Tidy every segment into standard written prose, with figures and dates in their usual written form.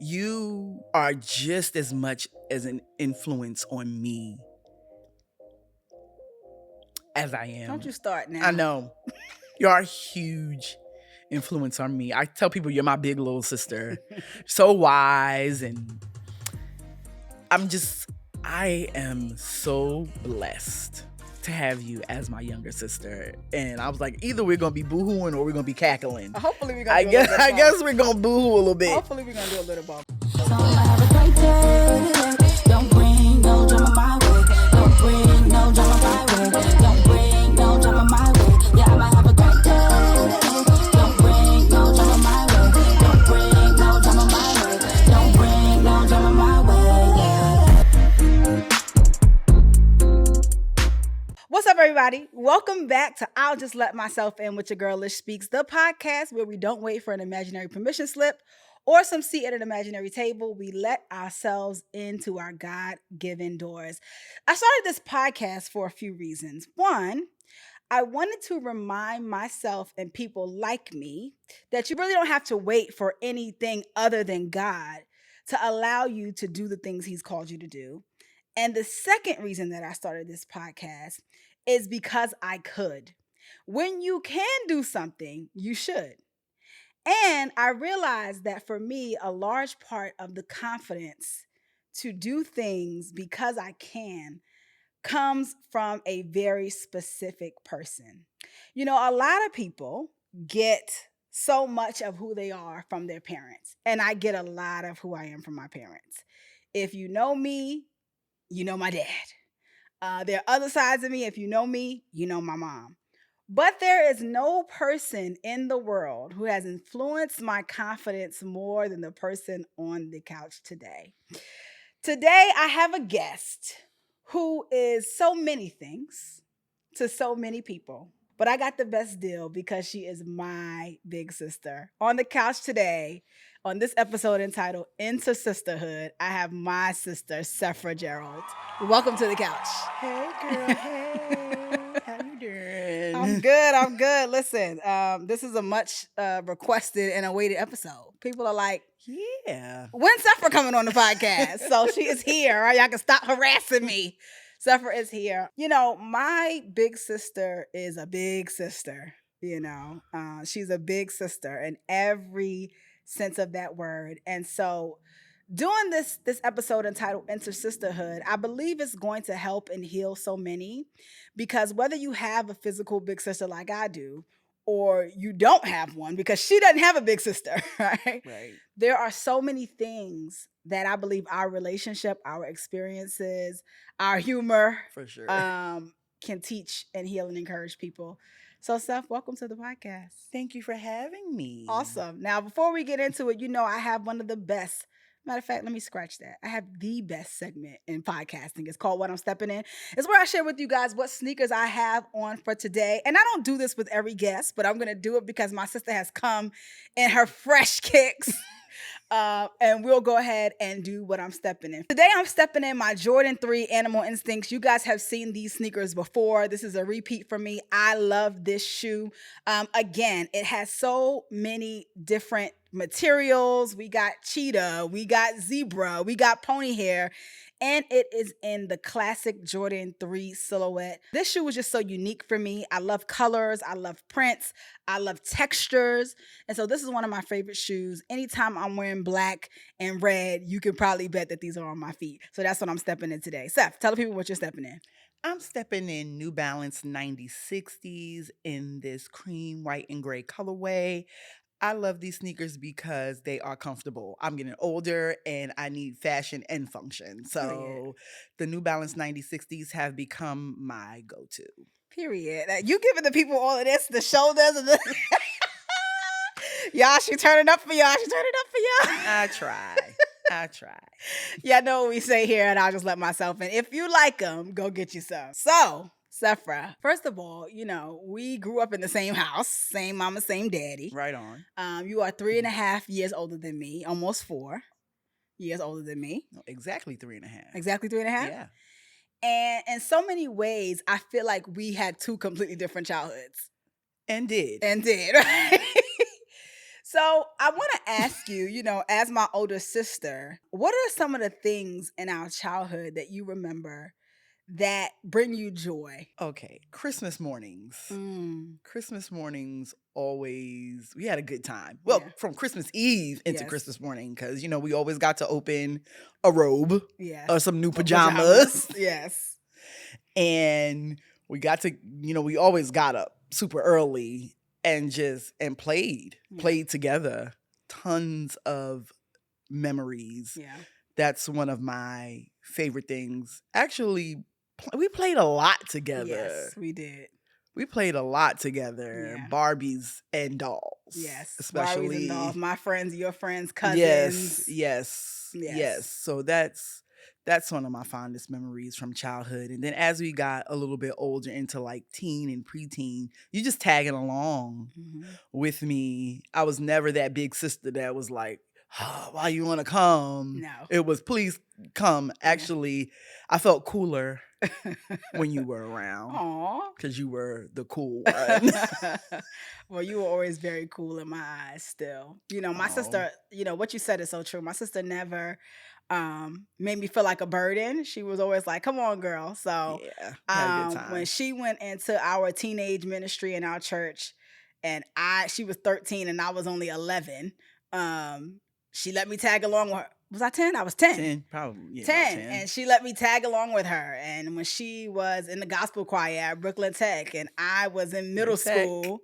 you are just as much as an influence on me as I am. Don't you start now. I know. You're a huge influence on me. I tell people you're my big little sister. So wise, and I am so blessed to have you as my younger sister. And I was like, either we're gonna be boohooing or we're gonna be cackling. Hopefully we're gonna do a little bit of I both. guess we're gonna boohoo a little bit. Hopefully we're gonna do a little both. Don't bring no drama my way. Don't bring no drama my way. Don't bring no drama my way. Yeah, I might have a great day. Don't bring no drama my way. Don't bring no drama my way. Don't bring no drama my way. Yeah. What's up, everybody? Welcome back to I'll Just Let Myself In with your girl Lish Speaks, the podcast where we don't wait for an imaginary permission slip or some seat at an imaginary table. We let ourselves into our God-given doors. I started this podcast for a few reasons. One, I wanted to remind myself and people like me that you really don't have to wait for anything other than God to allow you to do the things He's called you to do. And the second reason that I started this podcast is because I could. When you can do something, you should. And I realized that for me, a large part of the confidence to do things because I can comes from a very specific person. You know, a lot of people get so much of who they are from their parents. And I get a lot of who I am from my parents. If you know me, you know my dad. There are other sides of me. If you know me, you know my mom. But there is no person in the world who has influenced my confidence more than the person on the couch today. Today, I have a guest who is so many things to so many people. But I got the best deal because she is my big sister. On the couch today, on this episode entitled Into Sisterhood, I have my sister, Sefra Gerald. Welcome to the couch. Hey girl, hey. How you doing? I'm good. Listen, this is a much requested and awaited episode. People are like, Yeah. when's Sefra coming on the podcast? So she is here. Right? Y'all can stop harassing me. Sefra is here. You know, my big sister is a big sister. You know, she's a big sister in every sense of that word. And so doing this episode entitled Enter Sisterhood, I believe it's going to help and heal so many, because whether you have a physical big sister like I do, or you don't have one because she doesn't have a big sister, right? Right. There are so many things that I believe our relationship, our experiences, our humor For sure. can teach and heal and encourage people. So, Seth, welcome to the podcast. Thank you for having me. Awesome. Now, before we get into it, you know I have one of the best. Matter of fact, let me scratch that. I have the best segment in podcasting. It's called What I'm Stepping In. It's where I share with you guys what sneakers I have on for today. And I don't do this with every guest, but I'm going to do it because my sister has come in her fresh kicks. And we'll go ahead and do what I'm stepping in. Today, I'm stepping in my Jordan 3 Animal Instincts. You guys have seen these sneakers before. This is a repeat for me. I love this shoe. Again, it has so many different materials. We got cheetah, we got zebra, we got pony hair, and it is in the classic Jordan 3 silhouette. This shoe was just so unique for me. I love colors, I love prints, I love textures, and so this is one of my favorite shoes. Anytime I'm wearing black and red, you can probably bet that these are on my feet. So that's what I'm stepping in today. Seth, tell the people what you're stepping in. I'm stepping in New Balance 9060s in this cream, white, and gray colorway. I love these sneakers because they are comfortable. I'm getting older and I need fashion and function. So the New Balance 9060s have become my go-to. Period. You giving the people all of this, the shoulders and the... Y'all, she turning up for y'all. She turning up for y'all. I try. Yeah, I know what we say here, and I'll just let myself in. If you like them, go get you some. So, Sefra, first of all, you know, we grew up in the same house, same mama, same daddy. Right on. You are 3.5 years older than me, almost 4 years older than me. No, exactly 3.5. Exactly 3.5? Yeah. And in so many ways, I feel like we had two completely different childhoods. And did. Right? So I want to ask you, as my older sister, what are some of the things in our childhood that you remember that bring you joy? Okay, Christmas mornings. Mm, Christmas mornings always, we had a good time. Well, yeah. from Christmas Eve into Yes. Christmas morning, because, we always got to open a robe Yes. or some new Or pajamas. Yes. And we got to, we always got up super early and played together. Tons of memories. Yeah. That's one of my favorite things. Actually, we played a lot together. Yes, we did. We played a lot together. Yeah. Barbies and dolls. Yes. Especially. Barbies and dolls. My friends, your friends, cousins. Yes. So that's one of my fondest memories from childhood. And then as we got a little bit older into like teen and preteen, you just tagging along with me. I was never that big sister that was like, oh, why you want to come? No. It was please come. Actually, I felt cooler when you were around. Aw. Because you were the cool one. Well, you were always very cool in my eyes still. My sister, what you said is so true. My sister never made me feel like a burden. She was always like, come on, girl. So yeah, had a good time. When she went into our teenage ministry in our church, and she was 13 and I was only 11, she let me tag along with her. Was I 10? I was 10. 10, probably. Yeah, 10. 10. And she let me tag along with her. And when she was in the gospel choir at Brooklyn Tech and I was in middle school.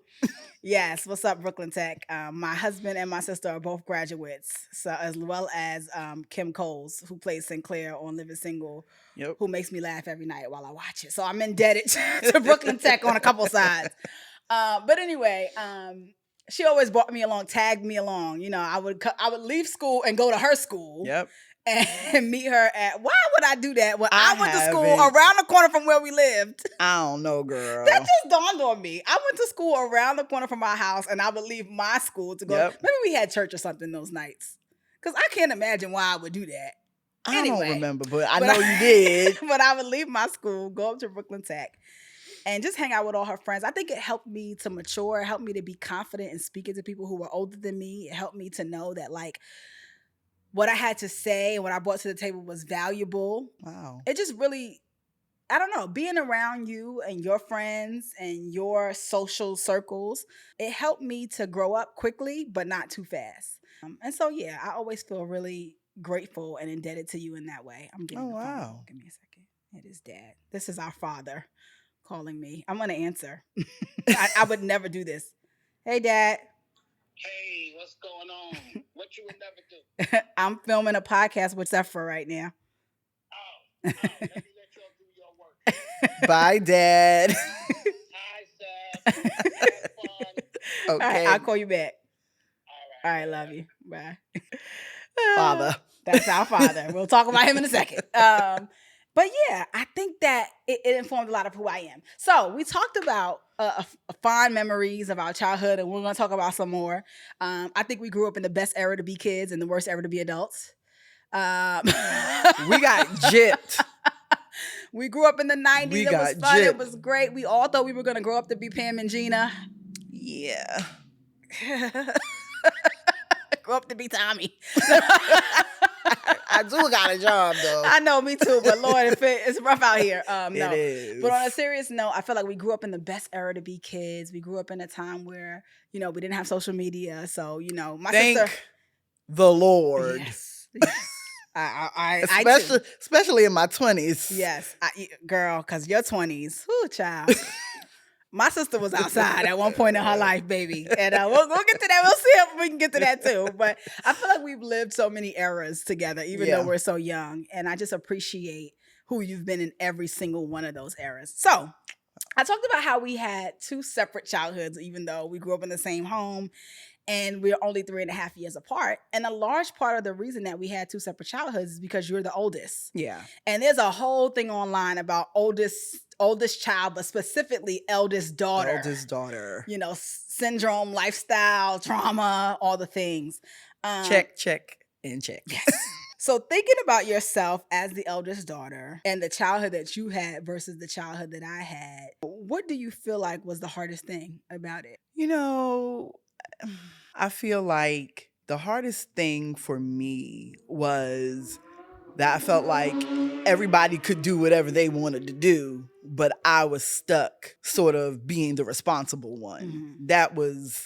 Yes, what's up, Brooklyn Tech? My husband and my sister are both graduates, so as well as Kim Coles, who plays Sinclair on Living Single, who makes me laugh every night while I watch it. So I'm indebted to Brooklyn Tech on a couple sides. But anyway, she always brought me along, tagged me along. I would leave school and go to her school. Yep. And meet her at. Why would I do that? Well, I went to school around the corner from where we lived. I don't know, girl. That just dawned on me. I went to school around the corner from my house, and I would leave my school to go. Maybe we had church or something those nights, because I can't imagine why I would do that. I don't remember, but I know you did. But I would leave my school, go up to Brooklyn Tech, and just hang out with all her friends. I think it helped me to mature. It helped me to be confident in speaking to people who were older than me. It helped me to know that, like, what I had to say and what I brought to the table was valuable. Wow. It just really, I don't know, being around you and your friends and your social circles, it helped me to grow up quickly, but not too fast. And so, yeah, I always feel really grateful and indebted to you in that way. I'm getting the phone call. Give me a second. It is Dad. This is our father calling me. I'm going to answer. I would never do this. Hey, Dad. Hey, what's going on? What you would never do? I'm filming a podcast with Sefra right now. Oh, let me let y'all do your work. Bye, Dad. Hi, Seth. Have fun. Okay. All right, I'll call you back. All right, love you. Bye. Father. That's our father. We'll talk about him in a second. But yeah, I think that it informed a lot of who I am. So we talked about fond memories of our childhood, and we're going to talk about some more. I think we grew up in the best era to be kids and the worst era to be adults. We got gypped. We grew up in the 90s. It was fun. Gypped. It was great. We all thought we were going to grow up to be Pam and Gina. Yeah. Grow up to be Tommy. I do got a job, though. I know, me too. But Lord, it's rough out here. No. It is. But on a serious note, I feel like we grew up in the best era to be kids. We grew up in a time where, we didn't have social media. So, my sister. Thank the Lord. Yes. I especially in my 20s. Yes. Girl, because your 20s. Whoo, child. My sister was outside at one point in her life, baby. And we'll get to that. We'll see if we can get to that too. But I feel like we've lived so many eras together, even though we're so young. And I just appreciate who you've been in every single one of those eras. So I talked about how we had two separate childhoods, even though we grew up in the same home. And we're only 3.5 years apart. And a large part of the reason that we had two separate childhoods is because you're the oldest. Yeah. And there's a whole thing online about oldest child, but specifically eldest daughter. Eldest daughter. Syndrome, lifestyle, trauma, all the things. Check, and check. Yes. So thinking about yourself as the eldest daughter and the childhood that you had versus the childhood that I had, what do you feel like was the hardest thing about it? I feel like the hardest thing for me was that I felt like everybody could do whatever they wanted to do, but I was stuck sort of being the responsible one. That was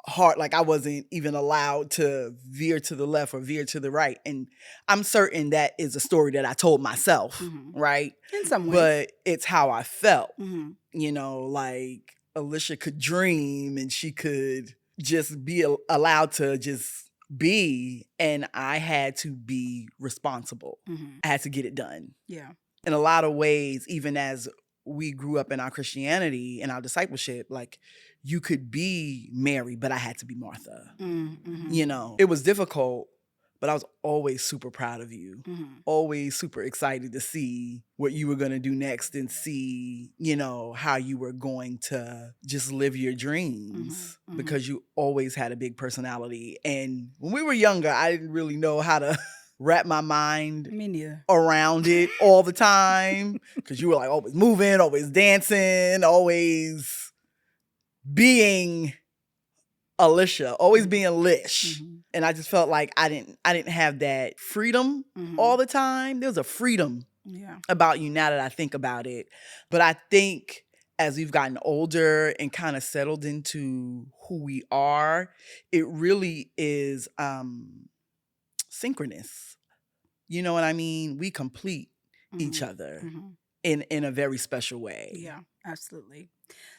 hard. Like I wasn't even allowed to veer to the left or veer to the right. And I'm certain that is a story that I told myself, right? In some ways. But it's how I felt. You know, like Alicia could dream and she could just be allowed to just be, and I had to be responsible. I had to get it done. Yeah. In a lot of ways, even as we grew up in our Christianity and our discipleship, like you could be Mary, but I had to be Martha. You know, it was difficult, but I was always super proud of you. Always super excited to see what you were going to do next and see, you know, how you were going to just live your dreams because you always had a big personality. And when we were younger, I didn't really know how to wrap my mind Me neither. around it all the time because you were like always moving, always dancing, always being Alicia, always being Lish. And I just felt like I didn't have that freedom all the time. There was a freedom about you now that I think about it. But I think as we've gotten older and kind of settled into who we are, it really is synchronous. You know what I mean? We complete each other in a very special way. Yeah, absolutely.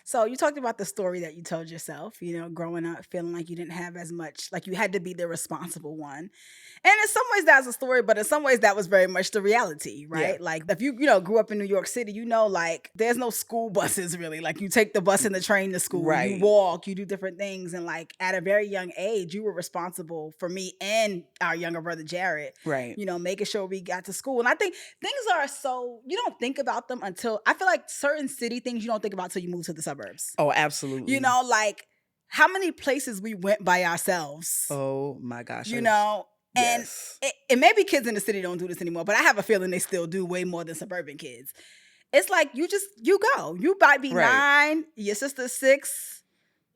So you talked about the story that you told yourself, you know, growing up, feeling like you didn't have as much, like you had to be the responsible one. And in some ways that's a story, but in some ways that was very much the reality, right? Yeah. Like if you know, grew up in New York City, you know, like there's no school buses really. Like you take the bus and the train to school, Right. you walk, you do different things. And like at a very young age, you were responsible for me and our younger brother, Jared, Right. you know, making sure we got to school. And I think things are so, you don't think about them until, I feel like certain city things you don't think about until you move to the suburbs. Oh, absolutely. You know, like how many places we went by ourselves. Oh my gosh. You know, and Yes. and maybe kids in the city don't do this anymore, but I have a feeling they still do way more than suburban kids. It's like you go. You might be Right. 9, your sister's 6,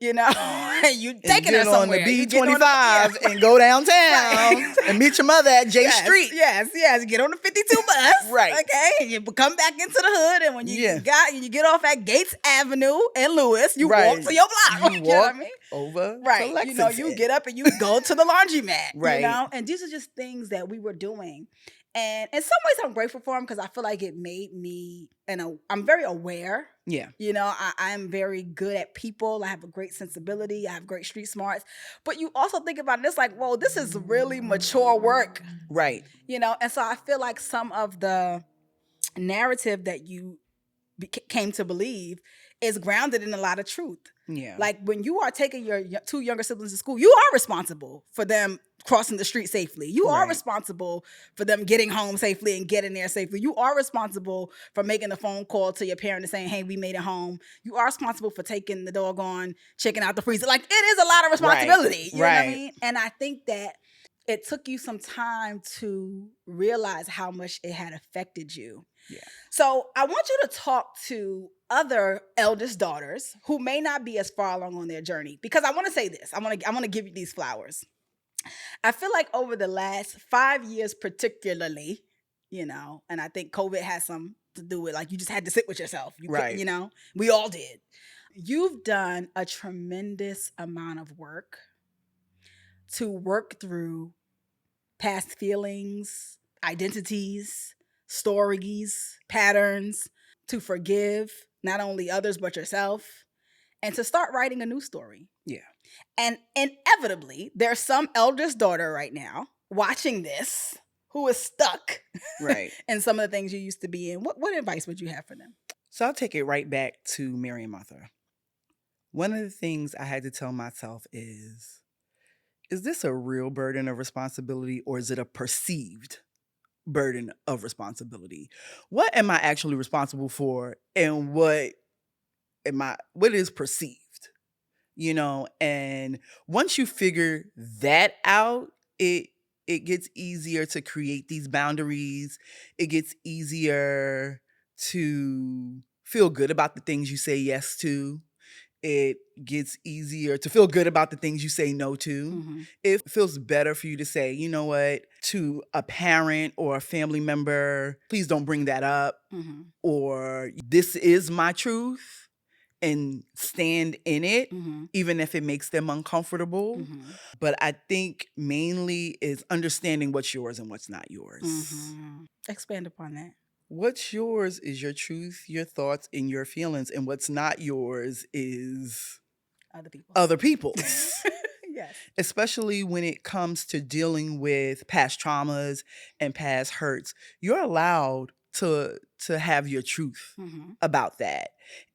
you know, and you taking her get on somewhere. the You get on B25 the- and go downtown Right. and meet your mother at J Yes, Street. Yes. Get on the 52 bus. Right. Okay. And you come back into the hood. And when you Yeah. get off at Gates Avenue in Lewis, you Right. walk to your block. You You know what I walk mean? over to Right. You know, you Lexington. get up and you go to the laundromat. Right. You know? And these are just things that we were doing. And in some ways I'm grateful for them because I feel like it made me, I'm very aware. Yeah. You know, I'm very good at people. I have a great sensibility. I have great street smarts. But you also think about it, it's like, whoa, this is really mature work. Right. You know, and so I feel like some of the narrative that you came to believe is grounded in a lot of truth. Yeah. Like when you are taking your 2 younger siblings to school, you are responsible for them crossing the street safely. You are Right. responsible for them getting home safely and getting there safely. You are responsible for making a phone call to your parent and saying, hey, we made it home. You are responsible for taking the doggone chicken out the freezer. Like it is a lot of responsibility. You know what I Right. mean? And I think that it took you some time to realize how much it had affected you. Yeah. So I want you to talk to other eldest daughters who may not be as far along on their journey. Because I want to say this. I want to give you these flowers. I feel like over the last 5 years particularly, you know, and I think COVID has some to do with like you just had to sit with yourself. You Right. couldn't, you know, we all did. You've done a tremendous amount of work to work through past feelings, identities, stories, patterns, to forgive not only others but yourself, and to start writing a new story. Yeah. And inevitably, there's some eldest daughter right now watching this who is stuck Right. in some of the things you used to be in. What advice would you have for them? So I'll take it right back to Mary and Martha. One of the things I had to tell myself is this a real burden of responsibility or is it a perceived burden of responsibility? What am I actually responsible for and what is perceived? You know, and once you figure that out, it gets easier to create these boundaries. It gets easier to feel good about the things you say yes to. it gets easier to feel good about the things you say no to. Mhm. It feels better for you to say, you know what, to a parent or a family member, please don't bring that up, Mhm. or this is my truth, and stand in it, Mhm. even if it makes them uncomfortable. Mhm. But I think mainly is understanding what's yours and what's not yours. Mhm. Expand upon that. What's yours is your truth, your thoughts, and your feelings, and what's not yours is Other people's. other people's. Yes. Especially when it comes to dealing with past traumas and past hurts, you're allowed to have your truth Mhm. about that.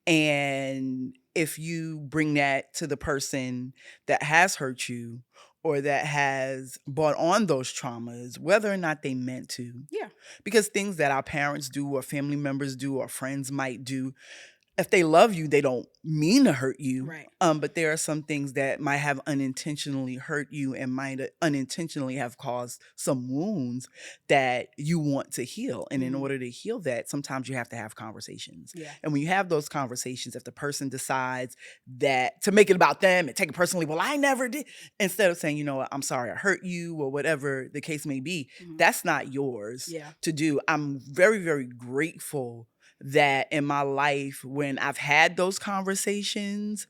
And if you bring that to the person that has hurt you or that has brought on those traumas, whether or not they meant to. Yeah. Because things that our parents do or family members do or friends might do, if they love you, they don't mean to hurt you. Right. But there are some things that might have unintentionally hurt you and might unintentionally have caused some wounds that you want to heal. And in Mhm. order to heal that, sometimes you have to have conversations. Yeah. And when you have those conversations, if the person decides that to make it about them and take it personally, well, I never did, instead of saying, you know what, I'm sorry I hurt you or whatever the case may be, Mhm. that's not yours Yeah. to do. I'm very, very grateful that in my life, when I've had those conversations,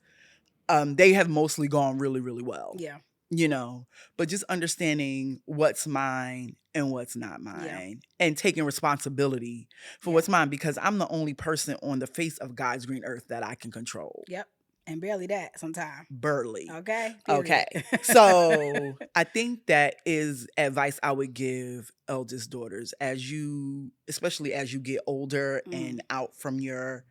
they have mostly gone really, really well. Yeah. You know, but just understanding what's mine and what's not mine, and taking responsibility for Yeah. what's mine, because I'm the only person on the face of God's green earth that I can control. Yep. And barely that sometimes. Burley. Okay. Okay. Period. So I think that is advice I would give eldest daughters as you, especially as you get older and out from your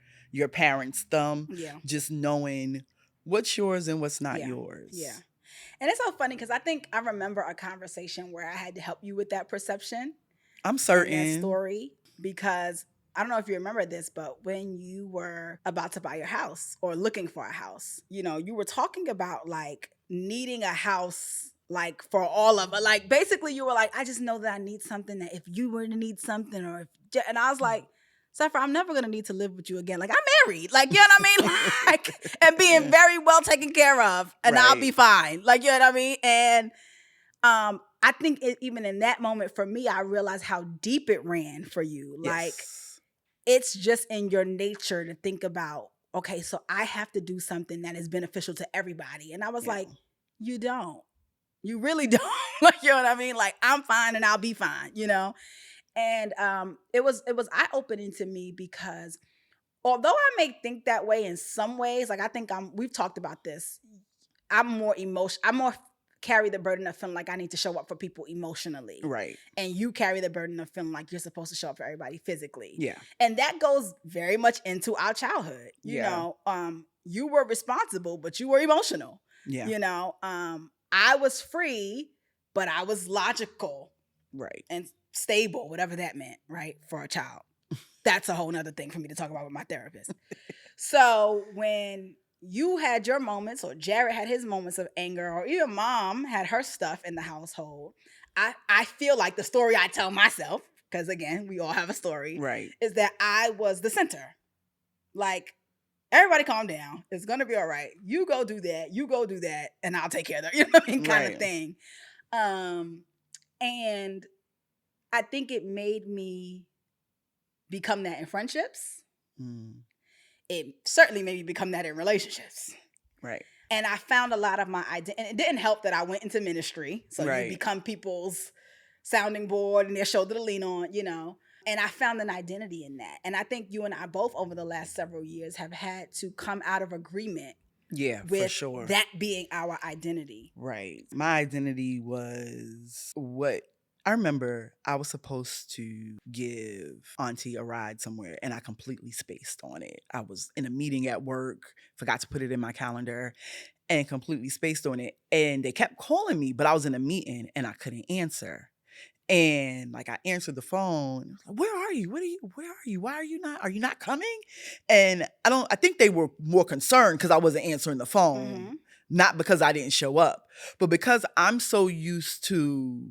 parents' thumb, Yeah. just knowing what's yours and what's not Yeah. yours. Yeah. And it's so funny because I think I remember a conversation where I had to help you with that perception I'm and certain. that story, because I don't know if you remember this, but when you were about to buy your house or looking for a house, you know, you were talking about like needing a house like for all of it. Like basically you were like, I just know that I need something, that if you were to need something, or if, and I was like, Sefra, I'm never gonna need to live with you again. Like I'm married, like you know what I mean, like, and being very well taken care of, and I'll be Right. fine. Like you know what I mean. And I think even in that moment for me, I realized how deep it ran for you. Like Yes. it's just in your nature to think about, okay, so I have to do something that is beneficial to everybody. And I was Yeah. like, you don't. You really don't. Like, you know what I mean? Like I'm fine and I'll be fine, you know? And it was eye-opening to me because although I may think that way in some ways, like I think we've talked about this. I'm more carry the burden of feeling like I need to show up for people emotionally. Right. And you carry the burden of feeling like you're supposed to show up for everybody physically. Yeah. And that goes very much into our childhood. You Yeah. know, you were responsible, but you were emotional. Yeah. You know, I was free, but I was logical Right. and stable, whatever that meant, right? For a child. That's a whole nother thing for me to talk about with my therapist. So when you had your moments, or Jared had his moments of anger, or even mom had her stuff in the household, I feel like the story I tell myself, because again, we all have a story, Right. is that I was the center. Like, everybody calm down. It's going to be all right. You go do that, and I'll take care of that. You know what I mean? Kind of Right. thing. And I think it made me become that in friendships. It certainly made me become that in relationships. Right. And I found a lot of my identity. And it didn't help that I went into ministry. So Right. you become people's sounding board and their shoulder to lean on, you know. And I found an identity in that. And I think you and I both over the last several years have had to come out of agreement Yeah, with for sure. that being our identity. Right. My identity was what I remember. I was supposed to give Auntie a ride somewhere and I completely spaced on it. I was in a meeting at work, forgot to put it in my calendar, and completely spaced on it. And they kept calling me, but I was in a meeting and I couldn't answer. And like I answered the phone, where are you? Where are you? Why are you not coming? And I think they were more concerned because I wasn't answering the phone, not because I didn't show up, but because I'm so used to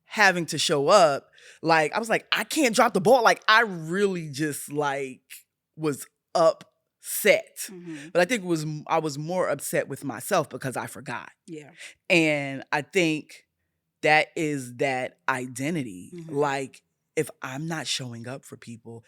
having to show up. Like I was like, I can't drop the ball. Like I really just like was up set. Mm-hmm. But I think I was more upset with myself because I forgot. Yeah. And I think that is that identity. Mhm. Like, if I'm not showing up for people,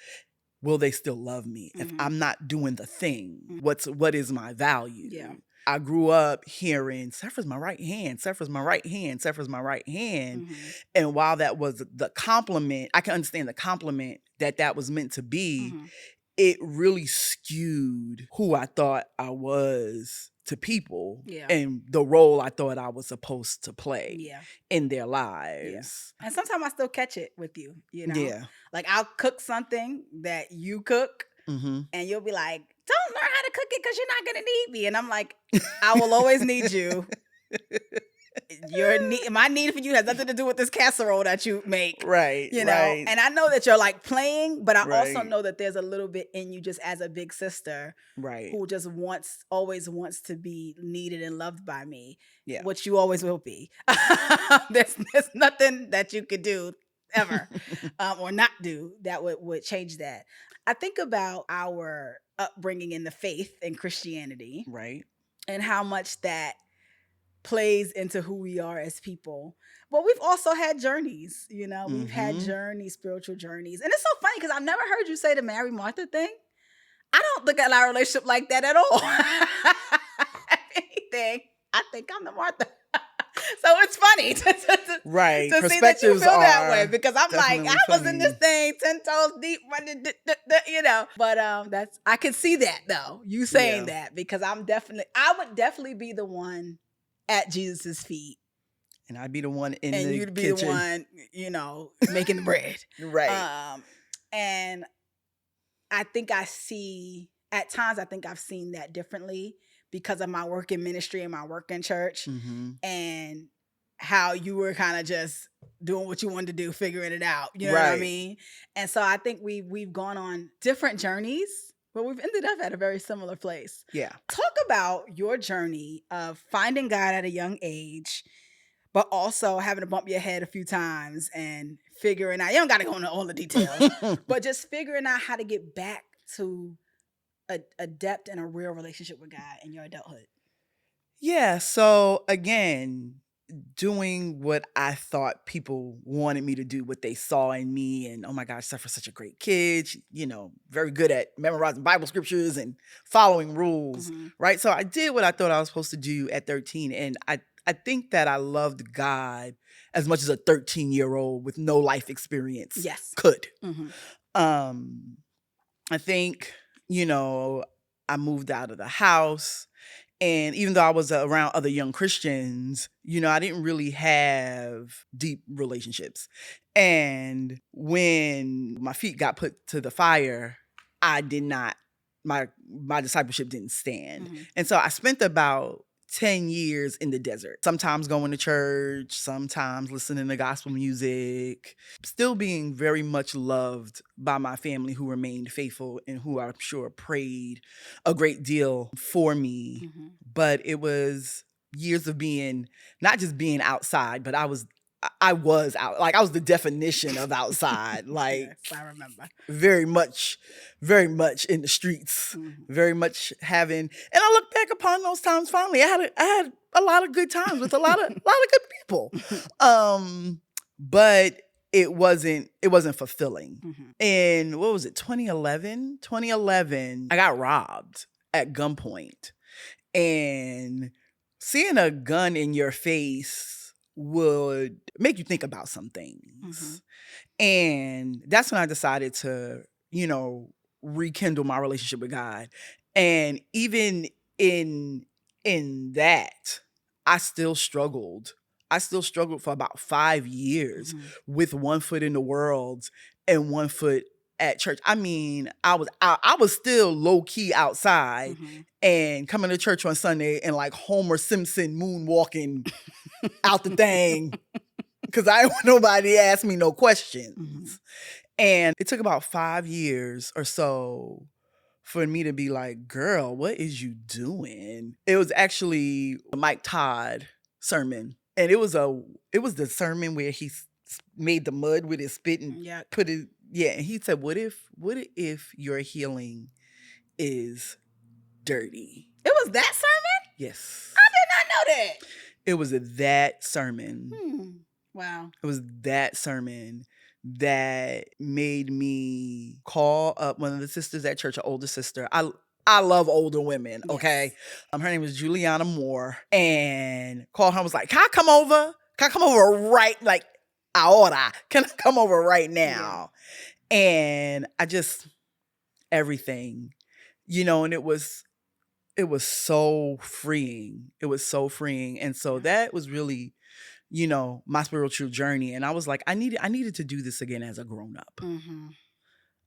will they still love me? If Mhm. I'm not doing the thing, Mhm. what is my value? Yeah. I grew up hearing, Sefra's my right hand, Sefra's my right hand, Sefra's my right hand. Mhm. And while that was the compliment, I can understand the compliment that was meant to be, Mhm. it really skewed who I thought I was to people Yeah. and the role I thought I was supposed to play Yeah. in their Yeah. lives. And sometimes I still catch it with you, you know? Yeah. Like I'll cook something that you cook Mm-hmm. and you'll be like, don't learn how to cook it because you're not going to need me. And I'm like, I will always need you. My need for you has nothing to do with this casserole that you make. Right. You know, right. and I know that you're like playing, but I also Right. know that there's a little bit in you just as a big sister Right. who just always wants to be needed and loved by me, Yeah. which you always will be. there's nothing that you could do ever or not do that would change that. I think about our upbringing in the faith and Christianity Right. and how much that plays into who we are as people. But we've also had journeys, you know, we've had Mhm. journeys, spiritual journeys. And it's so funny because I've never heard you say the Mary Martha thing. I don't look at our relationship like that at all. If anything, I think I'm the Martha. So it's funny Right. to see that you Perspectives feel that way are because I'm like, definitely I was in this funny. thing 10 toes deep, you know. But I can see that though, you saying Yeah. that because I would definitely be the one at Jesus's feet. And I'd be the one in And the you'd be kitchen. the one, you know, making the bread. Right. And I think at times I think I've seen that differently because of my work in ministry and my work in church Mhm. and how you were kind of just doing what you wanted to do, figuring it out. You know what I Right. mean? And so I think we've gone on different journeys, but we've ended up at a very similar place. Yeah. Talk about your journey of finding God at a young age, but also having to bump your head a few times and figuring out, you don't got to go into all the details, but just figuring out how to get back to a depth and a real relationship with God in your adulthood. Yeah. So again, doing what I thought people wanted me to do, what they saw in me, and oh my gosh, Sefra's such a great kid. She, very good at memorizing Bible scriptures and following rules, right? So I did what I thought I was supposed to do at 13, and I think that I loved God as much as a 13-year-old with no life experience Yes. could. Mhm. I think, I moved out of the house. And even though I was around other young Christians, I didn't really have deep relationships. And when my feet got put to the fire, I did not, my discipleship didn't stand. Mhm. And so I spent about 10 years in the desert, sometimes going to church, sometimes listening to gospel music, still being very much loved by my family who remained faithful and who I'm sure prayed a great deal for me. Mhm. But it was years of being, not just being outside, but I was out, like I was the definition of outside, like Yes, I remember. very much in the streets, Mhm. very much having, and I look back upon those times fondly. I had a lot of good times with a lot of good people. But it wasn't fulfilling. Mhm. And what was it, 2011? 2011, I got robbed at gunpoint. And seeing a gun in your face would make you think about some things. And that's when I decided to, rekindle my relationship with God. And even in that, I still struggled. For about 5 years with one foot in the world and one foot at church. I mean, I was still low key outside and coming to church on Sunday and like Homer Simpson moonwalking out the thing because I didn't want nobody to ask me no questions. And it took about 5 years or so for me to be like, girl, what is you doing? It was actually a Mike Todd sermon. And it was the sermon where he made the mud with his spit and put it, and he said, what if your healing is dirty. It was that sermon? Yes. I did not know that. It was that sermon. Wow. It was that sermon that made me call up one of the sisters at church, an older sister. I love older women, okay? Yes. Her name was Juliana Moore, and called her and was like, can I come over? Can I come over right, like, ahora? Can I come over right now? Yeah. And I just, everything, and it was so freeing. It was so freeing. And so that was really, my spiritual journey. And I was like, I needed to do this again as a grown up. Mm-hmm.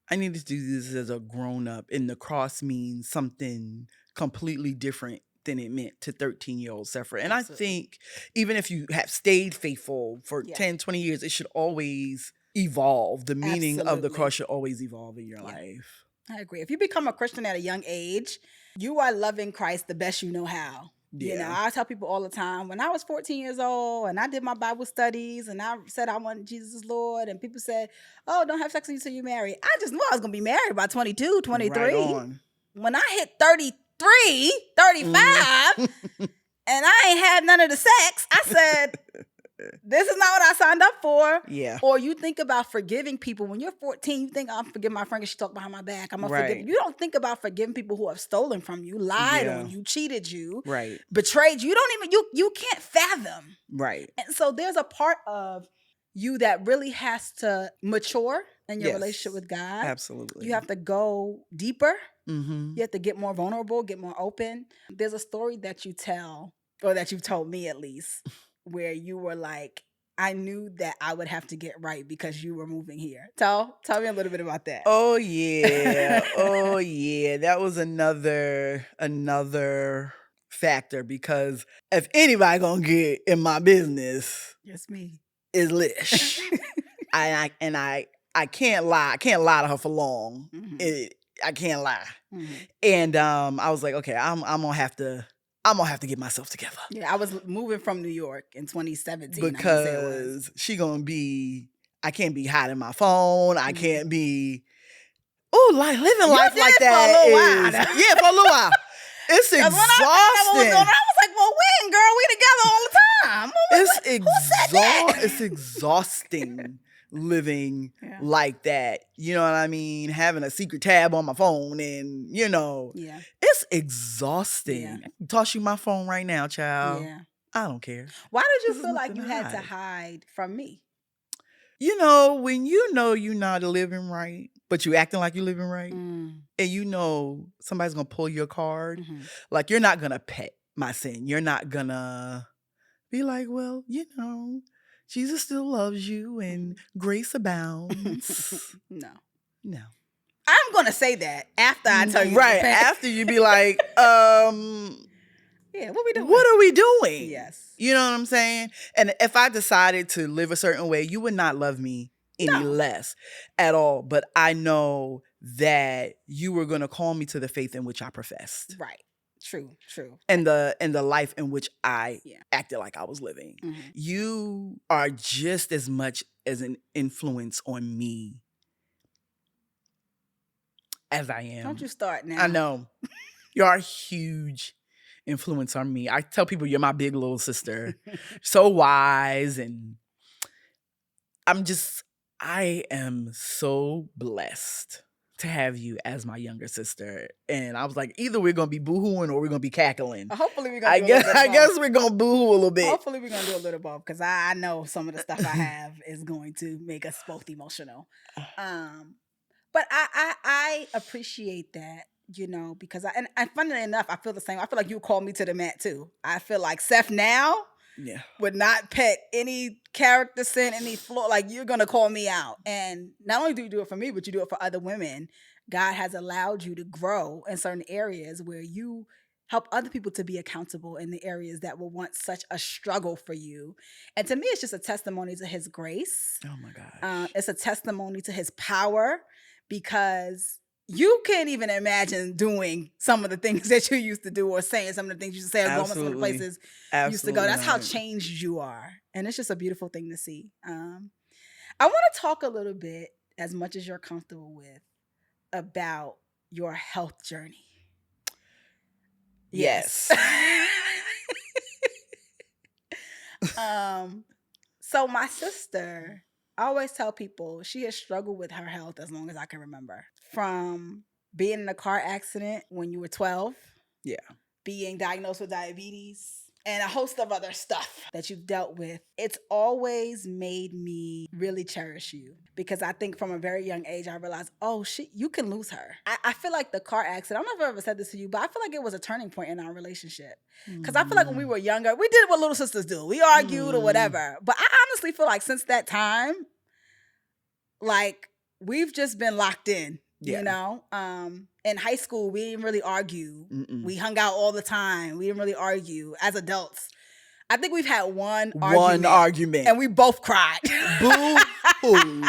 I needed to do this as a grown up. And the cross means something completely different than it meant to 13-year-old Sefra. And Absolutely. I think even if you have stayed faithful for 10, 20 years, it should always evolve. The meaning of the cross should always evolve in your life. I agree. If you become a Christian at a young age, you are loving Christ the best you know how. Yeah. I tell people all the time, when I was 14 years old and I did my Bible studies and I said I wanted Jesus as Lord, and people said, oh, don't have sex until you marry. I just knew I was going to be married by 22, 23. Right on. When I hit 33, 35, and I ain't had none of the sex, I said, this is not what I signed up for. Yeah. Or you think about forgiving people. When you're 14, you think, I'm forgiving my friend because she talked behind my back. I'm going to forgive. You don't think about forgiving people who have stolen from you, lied on you, cheated you, betrayed you. You don't even, you can't fathom. Right. And so there's a part of you that really has to mature in your relationship with God. Absolutely. You have to go deeper. Mm-hmm. You have to get more vulnerable, get more open. There's a story that you tell, or that you've told me at least, where you were like, I knew that I would have to get right because you were moving here. Tell me a little bit about that. Oh yeah. Oh yeah. That was another factor, because if anybody gonna get in my business, it's me. Is Lish. I can't lie. I can't lie to her for long. Mm-hmm. I can't lie. Mm-hmm. And I was like, okay, I'm gonna have to get myself together. Yeah, I was moving from New York in 2017. Because she gonna be, I can't be hiding my phone. I can't be, like living life like that. For a little while. Yeah, for a little while. It's exhausting. I was like, well, when, girl? We together all the time. It's exhausting living like that. You know what I mean? Having a secret tab on my phone and, it's exhausting. Yeah. I can toss you my phone right now, child. Yeah. I don't care. Why did you feel like you had to hide from me? When you're not living right, but you acting like you're living right, and somebody's going to pull your card, like you're not going to pet my sin. You're not going to be like, well, Jesus still loves you and grace abounds. No. No. I'm going to say that after I tell you. Right. After you be like, yeah, what we doing? What are we doing? Yes. You know what I'm saying? And if I decided to live a certain way, you would not love me any less at all. But I know that you were going to call me to the faith in which I professed. Right. True. And the life in which I acted like I was living. Mm-hmm. You are just as much as an influence on me as I am. Don't you start now. I know. You're a huge influence on me. I tell people you're my big little sister. So wise, and I am so blessed to have you as my younger sister. And I was like, either we're going to be boohooing or we're going to be cackling. Hopefully we're going to do a little both. I guess we're going to boohoo a little bit. Hopefully we're going to do a little both, because I know some of the stuff I have is going to make us both emotional. But I appreciate that, because and funnily enough, I feel the same. I feel like you called me to the mat too. I feel like Seth now would not pet any character sin, any flaw. Like, you're going to call me out. And not only do you do it for me, but you do it for other women. God has allowed you to grow in certain areas where you help other people to be accountable in the areas that were once such a struggle for you. And to me, it's just a testimony to his grace. Oh my gosh. It's a testimony to his power, because you can't even imagine doing some of the things that you used to do, or saying some of the things you used to say, or going some of the places you used to go. That's how changed you are. And it's just a beautiful thing to see. I want to talk a little bit, as much as you're comfortable with, about your health journey. Yes. So my sister, I always tell people she has struggled with her health as long as I can remember. From being in a car accident when you were 12. Yeah. Being diagnosed with diabetes, and a host of other stuff that you've dealt with. It's always made me really cherish you, because I think from a very young age, I realized, oh, you can lose her. I feel like the car accident, I don't know if I've ever said this to you, but I feel like it was a turning point in our relationship. Because I feel like when we were younger, we did what little sisters do. We argued or whatever. But I honestly feel like since that time, like, we've just been locked in. Yeah. You know, in high school, we didn't really argue. Mm-mm. We hung out all the time. We didn't really argue as adults. I think we've had one argument. and we both cried. Boo hoo. Do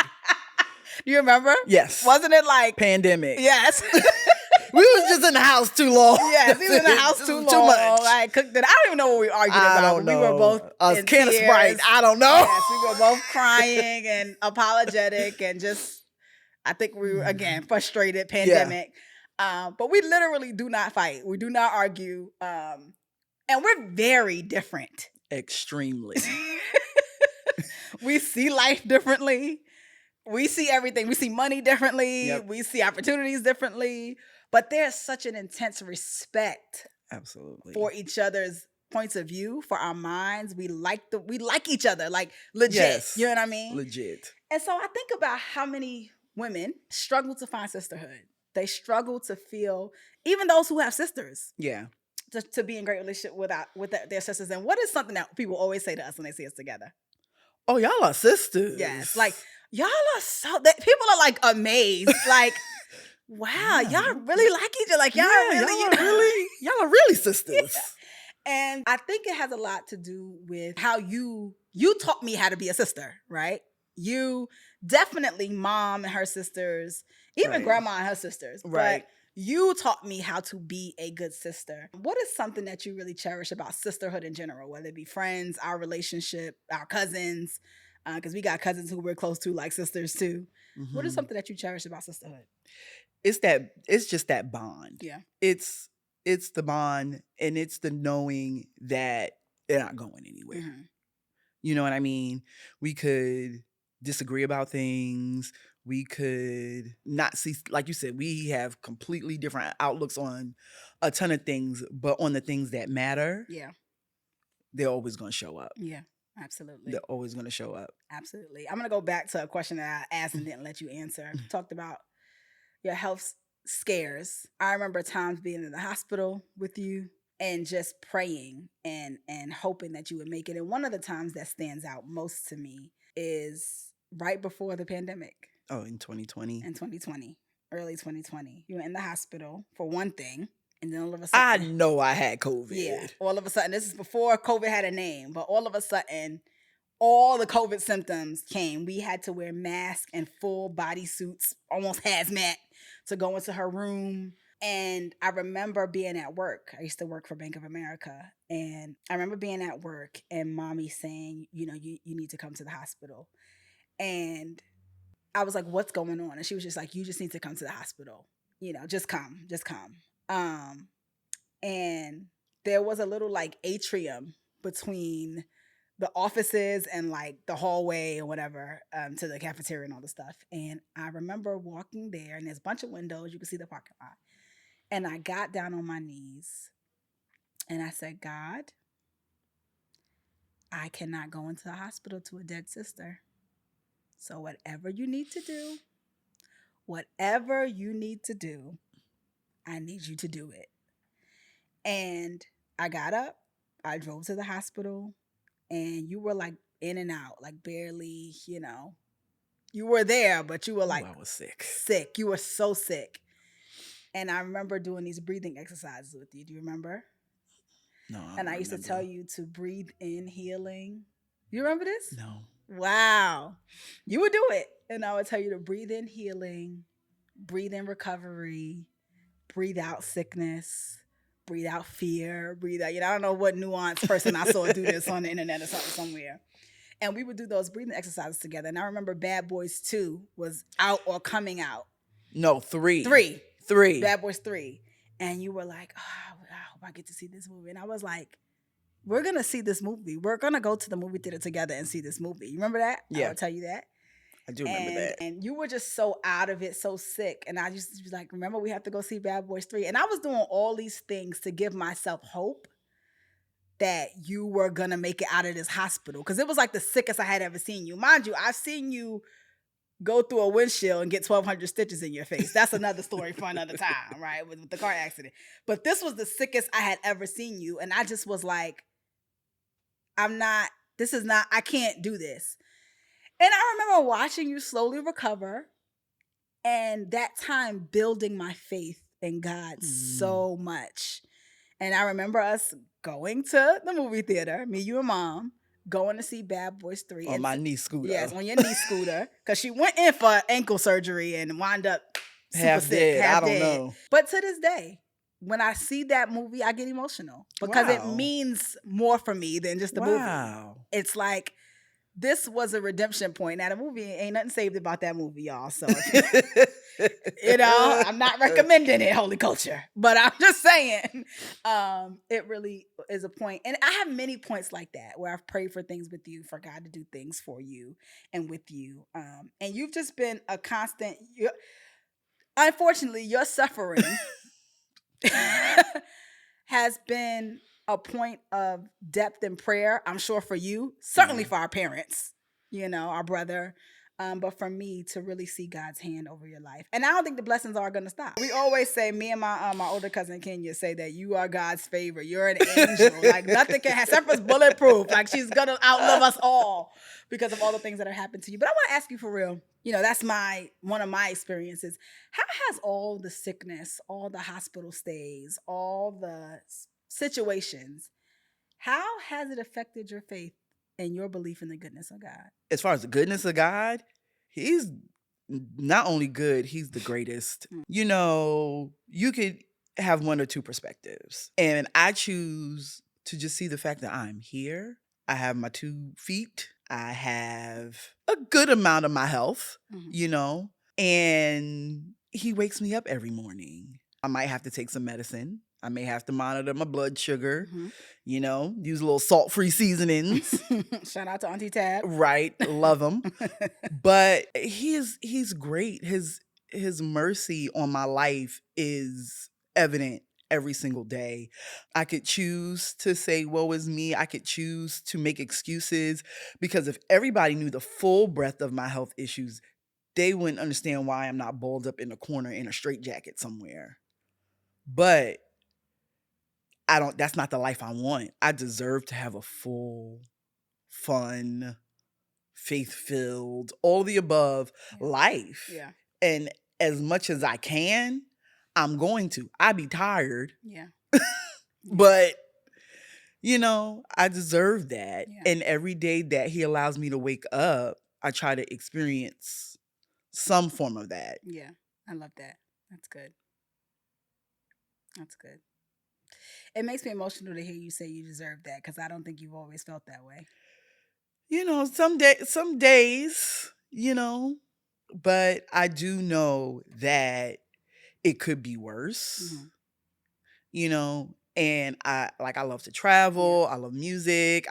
you remember? Yes. Wasn't it like pandemic? Yes. We was just in the house too long. Yes, we was in the house too long. Too much. I cooked it. I don't even know what we argued about. I don't know. We were both A in can of tears. Sprite. I don't know. Yes, we were both crying and apologetic and just, I think we were, again, frustrated, pandemic. Yeah. But we literally do not fight. We do not argue. And we're very different. Extremely. We see life differently. We see everything. We see money differently. Yep. We see opportunities differently. But there's such an intense respect. Absolutely. For each other's points of view, for our minds. We like each other, like legit. Yes. You know what I mean? Legit. And so I think about how many women struggle to find sisterhood. They struggle to feel, even those who have sisters. Yeah. To be in great relationship with their sisters. And what is something that people always say to us when they see us together? Oh, y'all are sisters. Yes. Like, y'all are people are like amazed. Like, wow, yeah. Y'all really like each other. Like, y'all y'all are really sisters. Yeah. And I think it has a lot to do with how you taught me how to be a sister, right? You definitely, mom and her sisters, even grandma and her sisters. Right. But you taught me how to be a good sister. What is something that you really cherish about sisterhood in general, whether it be friends, our relationship, our cousins, because we got cousins who we're close to like sisters too. Mm-hmm. What is something that you cherish about sisterhood? It's just that bond. Yeah. It's the bond, and it's the knowing that they're not going anywhere. Mm-hmm. You know what I mean? We could disagree about things. We could not see, like you said, we have completely different outlooks on a ton of things, but on the things that matter, yeah, they're always going to show up. Yeah, absolutely. They're always going to show up. Absolutely. I'm going to go back to a question that I asked and didn't let you answer. Talked about your health scares. I remember times being in the hospital with you and just praying and hoping that you would make it. And one of the times that stands out most to me is right before the pandemic. Oh, in 2020? In 2020, early 2020. You were in the hospital for one thing, and then all of a sudden... I know I had COVID. Yeah, all of a sudden, this is before COVID had a name, but all of a sudden, all the COVID symptoms came. We had to wear masks and full body suits, almost hazmat, to go into her room. And I remember being at work. I used to work for Bank of America. And I remember being at work and mommy saying, you need to come to the hospital. And I was like, what's going on? And she was just like, you just need to come to the hospital. Just come. And there was a little like atrium between the offices and like the hallway or whatever, to the cafeteria and all the stuff. And I remember walking there, and there's a bunch of windows. You can see the parking lot. And I got down on my knees and I said, God, I cannot go into the hospital to a dead sister. So whatever you need to do, I need you to do it. And I got up, I drove to the hospital, and you were like in and out, like barely, you were there, but you were like, I was sick. You were so sick. And I remember doing these breathing exercises with you. Do you remember? No. I used to tell you to breathe in healing. You remember this? No. Wow. You would do it. And I would tell you to breathe in healing, breathe in recovery, breathe out sickness, breathe out fear, breathe out, I don't know what nuanced person I saw do this on the internet or something somewhere. And we would do those breathing exercises together. And I remember Bad Boys 2 was out or coming out. No, 3. 3. 3. Bad Boys 3. And you were like, hope I get to see this movie. And I was like, we're going to see this movie. We're going to go to the movie theater together and see this movie. You remember that? Yeah. I would tell you that. I do remember that. And you were just so out of it, so sick. And I just was like, remember, we have to go see Bad Boys 3. And I was doing all these things to give myself hope that you were going to make it out of this hospital. Because it was like the sickest I had ever seen you. Mind you, I've seen you go through a windshield and get 1,200 stitches in your face. That's another story for another time, right? With the car accident. But this was the sickest I had ever seen you. And I just was like, I can't do this. And I remember watching you slowly recover and that time building my faith in God so much. And I remember us going to the movie theater, me, you, and Mom, going to see Bad Boys 3. On my knee scooter. Yes, on your knee scooter. Because she went in for ankle surgery and wound up super half sick. dead. Half I don't dead. know. But to this day, when I see that movie, I get emotional. Because it Wow. means more for me than just the Wow. movie. It's like, this was a redemption point. Now, the movie ain't nothing saved about that movie, y'all. So, I'm not recommending it, Holy Culture. But I'm just saying, it really is a point. And I have many points like that where I've prayed for things with you, for God to do things for you and with you. And you've just been a constant. Unfortunately, your suffering has been a point of depth in prayer, I'm sure for you, certainly for our parents, our brother, but for me to really see God's hand over your life. And I don't think the blessings are going to stop. We always say, me and my older cousin Kenya say that you are God's favorite. You're an angel. Like nothing can have, Sefra's bulletproof. Like she's going to outlive us all because of all the things that have happened to you. But I want to ask you for real. That's one of my experiences. How has all the sickness, all the hospital stays, all the situations, how has it affected your faith and your belief in the goodness of God? As far as the goodness of God, he's not only good, he's the greatest. You could have one or two perspectives. And I choose to just see the fact that I'm here. I have my 2 feet. I have a good amount of my health, and he wakes me up every morning. I might have to take some medicine. I may have to monitor my blood sugar, use a little salt-free seasonings. Shout out to Auntie Tab. Right. Love him. But he's great. His mercy on my life is evident every single day. I could choose to say, woe is me. I could choose to make excuses because if everybody knew the full breadth of my health issues, they wouldn't understand why I'm not balled up in a corner in a straitjacket somewhere. But that's not the life I want. I deserve to have a full, fun, faith-filled, all the above life. Yeah. And as much as I can, I'm going to. I be tired. Yeah. But, I deserve that. Yeah. And every day that he allows me to wake up, I try to experience some form of that. Yeah. I love that. That's good. That's good. It makes me emotional to hear you say you deserve that because I don't think you've always felt that way. Some days, but I do know that it could be worse, and I love to travel. I love music.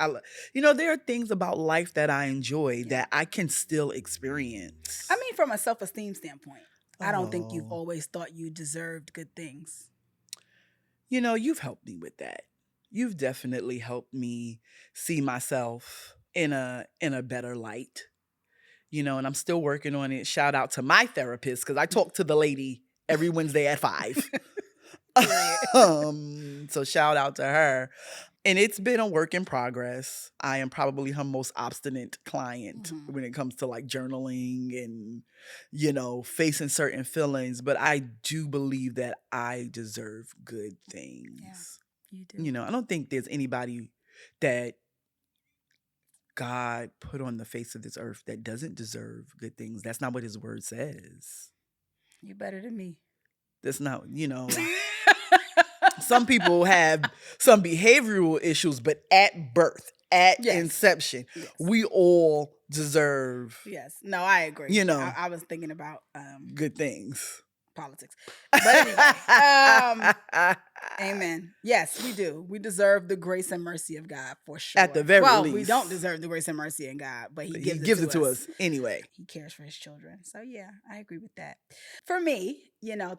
There are things about life that I enjoy that I can still experience. I mean, from a self-esteem standpoint, I don't think you've Oh. always thought you deserved good things. You've helped me with that. You've definitely helped me see myself in a better light. And I'm still working on it. Shout out to my therapist because I talk to the lady every Wednesday at 5. So shout out to her. And it's been a work in progress. I am probably her most obstinate client when it comes to like journaling and, facing certain feelings. But I do believe that I deserve good things. Yeah, you do. I don't think there's anybody that God put on the face of this earth that doesn't deserve good things. That's not what his word says. You're better than me. That's not, some people have some behavioral issues, but at birth, at inception, we all deserve. Yes. No, I agree. You know, I was thinking about good things. politics. But anyway, amen. Yes, we do. We deserve the grace and mercy of God for sure. At the very least. we don't deserve the grace and mercy in God, but he gives it to us anyway. He cares for his children. So yeah, I agree with that. For me,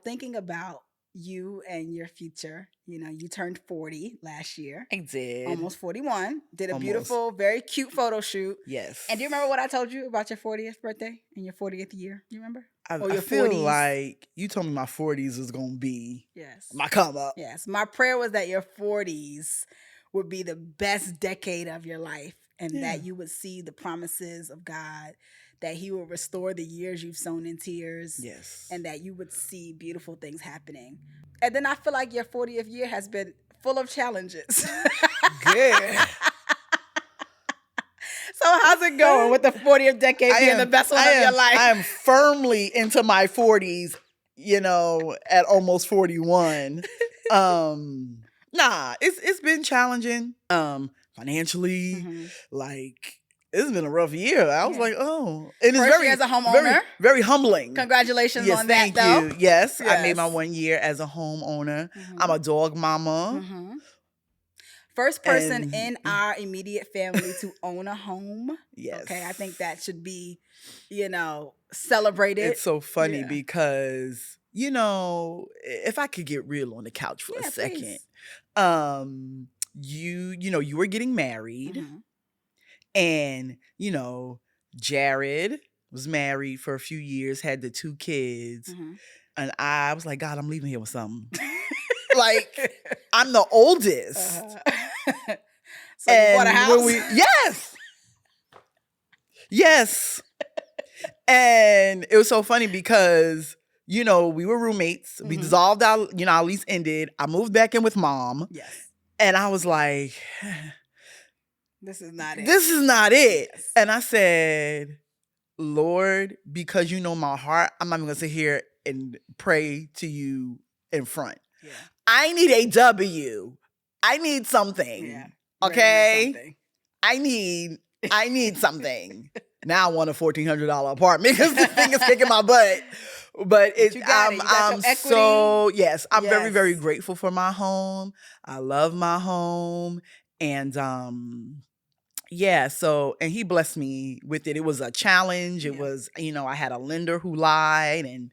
thinking about you and your future, you turned 40 last year. I did. Almost 41. Did a beautiful, very cute photo shoot. Yes. And do you remember what I told you about your 40th birthday and your 40th year? Do you remember? I feel 40s? Like you told me my 40s was going to be my come up. Yes. My prayer was that your 40s would be the best decade of your life and that you would see the promises of God, that he will restore the years you've sown in tears. Yes. And that you would see beautiful things happening. And then I feel like your 40th year has been full of challenges. Good. So how's it going with the 40th decade being the best one of your life? I am firmly into my 40s, at almost 41. It's been challenging. Financially, like it's been a rough year. I was like, oh. And it's First year as a homeowner. Very, very humbling. Congratulations on that, though. Thank you. Yes, I made my 1 year as a homeowner. I'm a dog mama. First person in our immediate family to own a home. Yes. Okay, I think that should be, celebrated. It's so funny because, if I could get real on the couch for a second. Please. You were getting married. And, Jared was married for a few years, had the 2 kids. And I was like, God, I'm leaving here with something. Like, I'm the oldest. So you bought a house? Yes. And it was so funny because, we were roommates. We dissolved our, our lease ended. I moved back in with mom. Yes. And I was like, this is not it. This is not it. Yes. And I said, Lord, because you know my heart, I'm not even going to sit here and pray to you in front. Yeah. I need a W. I need something. Yeah. Okay? Something. I need something. Now I want a $1,400 apartment because this thing is kicking my butt. But I'm so I'm very, very grateful for my home. I love my home. And and he blessed me with it. It was a challenge. It was, I had a lender who lied and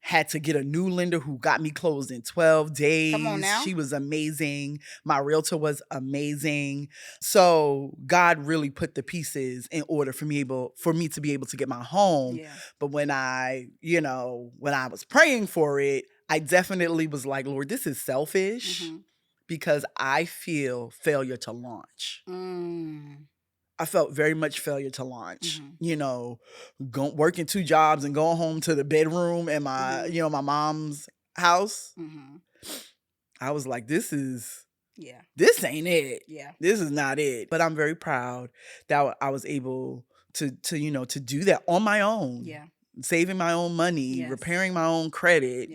had to get a new lender who got me closed in 12 days. Come on now. She was amazing. My realtor was amazing. So God really put the pieces in order for me to be able to get my home. Yeah. But when I was praying for it, I definitely was like, Lord, this is selfish because I feel failure to launch. I felt very much failure to launch, working 2 jobs and going home to the bedroom in my, my mom's house. I was like, this ain't it. Yeah. This is not it. But I'm very proud that I was able to do that on my own. Yeah. Saving my own money, repairing my own credit,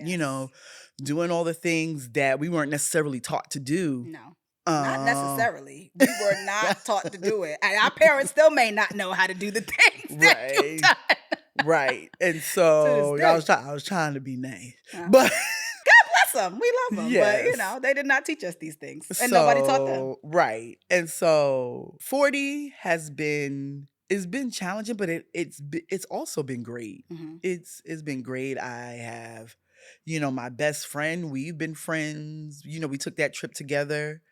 doing all the things that we weren't necessarily taught to do. No. Not necessarily. We were not taught to do it. And our parents still may not know how to do the things that you've done. Right. And so I was trying to be nice. God But bless them. We love them. Yes. But, they did not teach us these things. And nobody taught them. Right. And so 40 it's been challenging, but it's also been great. It's been great. I have my best friend, we've been friends. We took that trip together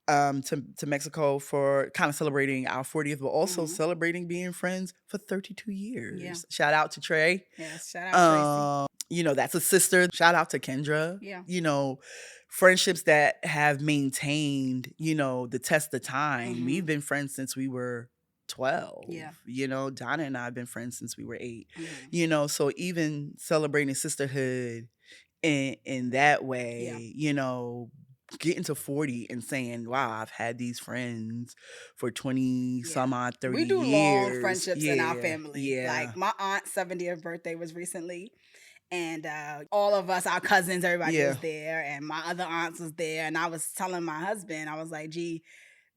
to Mexico for kind of celebrating our 40th, but also celebrating being friends for 32 years. Yeah. Shout out to Trey. Yes, shout out Tracy. That's a sister. Shout out to Kendra. Yeah. Friendships that have maintained, the test of time. We've been friends since we were 12. Yeah. Donna and I have been friends since we were 8. So even celebrating sisterhood in that way, getting to 40 and saying, wow, I've had these friends for 20 some odd 30 years. We do long friendships in our family. Yeah. Like my aunt's 70th birthday was recently. And all of us, our cousins, everybody was there. And my other aunts was there. And I was telling my husband, I was like, gee,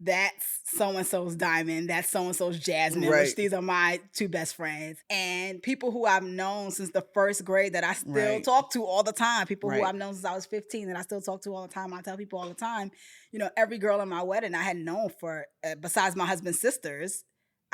that's so-and-so's Diamond, that's so-and-so's Jasmine, Right. which these are my two best friends. And people who I've known since the first grade that I still Right. talk to all the time. People who Right. I've known since I was 15 that I still talk to all the time. I tell people all the time, you know, every girl in my wedding I had known for, besides my husband's sisters,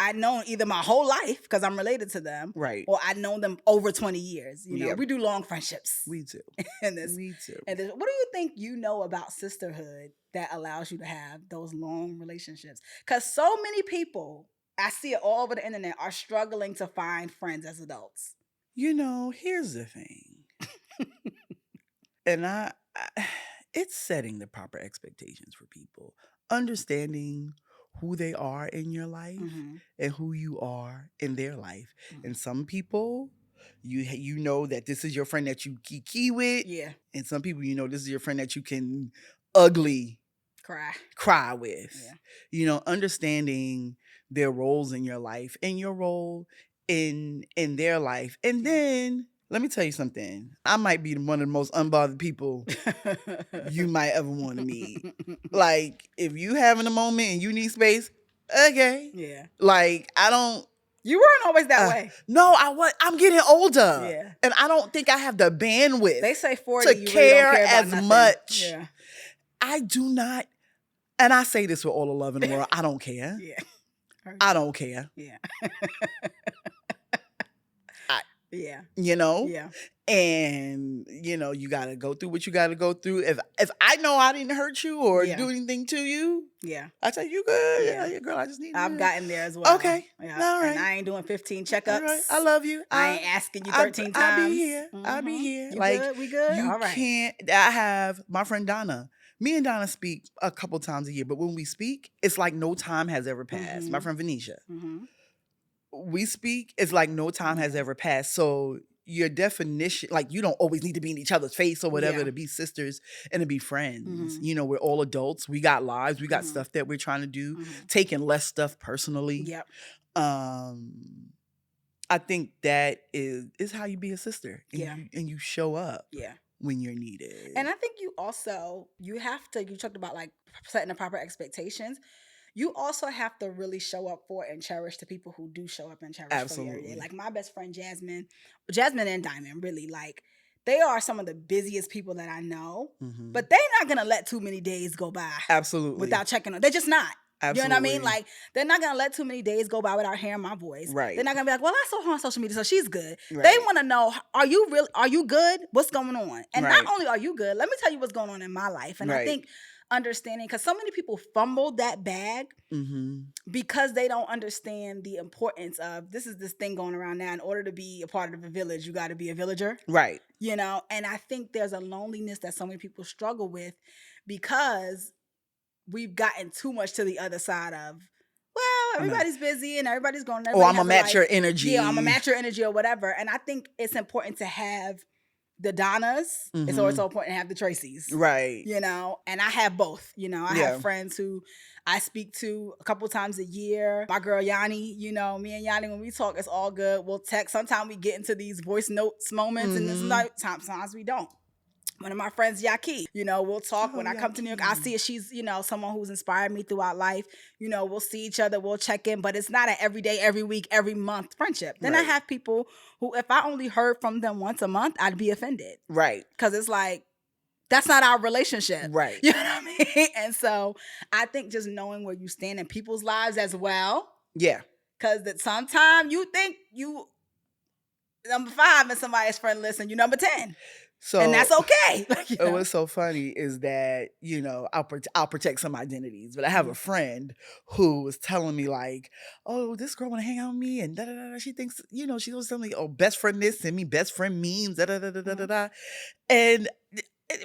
I'd known either my whole life because I'm related to them, Right. or I'd known them over 20 years. You know, Yeah. we do long friendships. We too. in this. We too. And what do you think you know about sisterhood that allows you to have those long relationships? Because so many people, I see it all over the internet, are struggling to find friends as adults. You know, here's the thing. And it's setting the proper expectations for people, understanding who they are in your life and who you are in their life. And some people, you know that this is your friend that you kiki with. Yeah. And some people, you know, this is your friend that you can ugly cry with. Yeah. You know, understanding their roles in your life and your role in their life. And then let me tell you something. I might be one of the most unbothered people you might ever want to meet. Like, if you having a moment and you need space, okay. Yeah. Like, I don't. You weren't always that way. No, I'm getting older. Yeah. And I don't think I have the bandwidth. They say 40 to you care, really don't care about as nothing. much. Yeah. I do not. And I say this with all the love in the world. I don't care. Yeah. I don't care. Yeah. Yeah. You know? Yeah. And, you know, you got to go through what you got to go through. If I know I didn't hurt you or do anything to you, I tell you good. Yeah, girl, I just need I've gotten there as well. Okay. Yeah. All right. And I ain't doing 15 checkups. All right. I love you. I ain't asking you 13 times. I'll be here. I'll be here. You like, good? We good? You all right. can't. I have my friend Donna. Me and Donna speak a couple times a year, but when we speak, it's like no time has ever passed. My friend Venetia. We speak, it's like no time has ever passed. So your definition, like, you don't always need to be in each other's face or whatever to be sisters and to be friends. You know, we're all adults. We got lives. We got stuff that we're trying to do. Taking less stuff personally. Yep. I think that is how you be a sister. And you show up. Yeah. When you're needed. And I think you talked about like setting the proper expectations. You also have to really show up for and cherish the people who do show up and cherish for you every day. Like my best friend Jasmine and Diamond, really, like, they are some of the busiest people that I know, but they're not going to let too many days go by. Absolutely. Without checking on. They're just not. Absolutely. You know what I mean? Like, they're not going to let too many days go by without hearing my voice. Right. They're not going to be like, well, I saw her on social media, so she's good. Right. They want to know, are you good? What's going on? And not only are you good, let me tell you what's going on in my life. And I think understanding, because so many people fumble that bag because they don't understand the importance of, this thing going around now. In order to be a part of a village, you got to be a villager. Right. You know, and I think there's a loneliness that so many people struggle with because we've gotten too much to the other side of, well, everybody's busy and everybody's going. I'm a match your energy. Yeah, I'm a match your energy or whatever. And I think it's important to have the Donnas. It's also important to have the Tracys. Right. You know, and I have both. You know, I have friends who I speak to a couple times a year. My girl Yanni, you know, me and Yanni, when we talk, it's all good. We'll text. Sometimes we get into these voice notes moments and sometimes we don't. One of my friends, Yaki, you know, we'll talk when I come to New York. I see her. She's, you know, someone who's inspired me throughout life. You know, we'll see each other. We'll check in, but it's not an every day, every week, every month friendship. Then I have people who, if I only heard from them once a month, I'd be offended. Right. Because it's like, that's not our relationship. Right. You know what I mean? And so I think just knowing where you stand in people's lives as well. Yeah. Because that sometimes you think you number 5 in somebody's friend list and you number 10. So, and that's okay. Like, you know? What's so funny is that, you know, I'll protect some identities, but I have a friend who was telling me like, oh, this girl want to hang out with me and da-da-da-da. She thinks, you know, she was telling me, oh, best friend this, send me best friend memes, da-da-da-da-da-da. And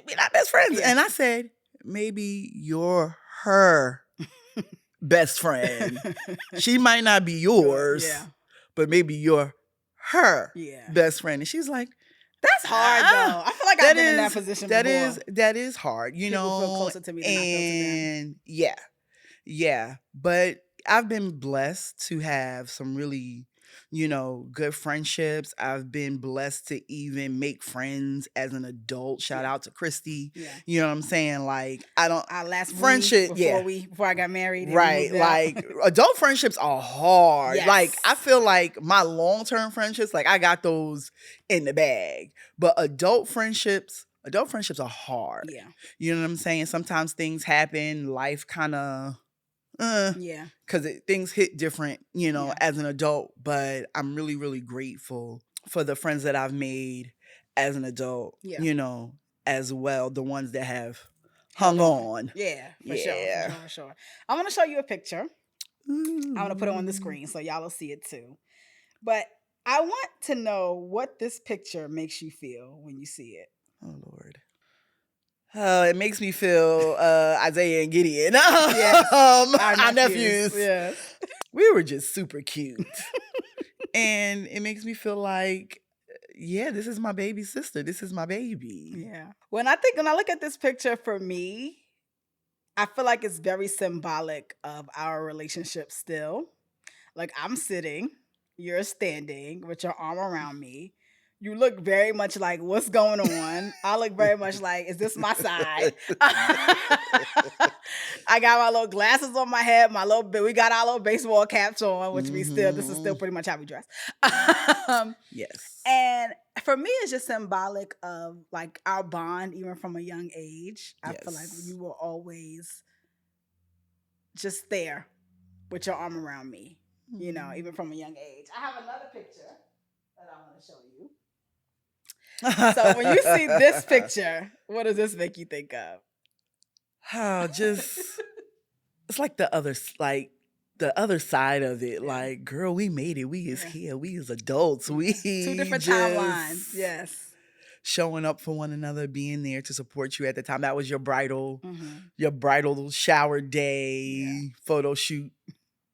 we're not best friends. Yeah. And I said, maybe you're her best friend. She might not be yours, but maybe you're her best friend. And she's like, that's hard though. I feel like I've been in that position before. That is hard, you know. People feel closer to me than I feel to them. Yeah. But I've been blessed to have some really good friendships. I've been blessed to even make friends as an adult. Shout Yeah. out to Christy. Yeah. You know what I'm saying? Like, I don't Our last friendship, before I got married and we right. moved out. Like, adult friendships are hard. Yes. Like, I feel like my long-term friendships, like, I got those in the bag. But adult friendships are hard. Yeah. You know what I'm saying? Sometimes things happen, life kind of Yeah. because things hit different, Yeah. as an adult. But I'm really, really grateful for the friends that I've made as an adult, Yeah. as well. The ones that have hung on. Yeah, for Yeah. sure, for sure. I want to show you a picture. Ooh. I want to put it on the screen so y'all will see it too. But I want to know what this picture makes you feel when you see it. Oh, Lord. It makes me feel Isaiah and Gideon. Yes, our nephews. Yes. We were just super cute. And it makes me feel like, yeah, this is my baby sister. This is my baby. Yeah. When I look at this picture, for me, I feel like it's very symbolic of our relationship still. Like, I'm sitting, you're standing with your arm around me. You look very much like, what's going on? I look very much like, is this my side? I got my little glasses on my head, we got our little baseball caps on, which this is still pretty much how we dress. Yes. And for me, it's just symbolic of like our bond, even from a young age. I feel like you were always just there with your arm around me, even from a young age. I have another picture that I want to show you. So when you see this picture, what does this make you think of? Oh, just it's like the other side of it. Yeah. Like, girl, we made it. We is here. We is adults. We 2 different just timelines. Yes. showing up for one another, being there to support you at the time. That was your bridal shower day, photo shoot.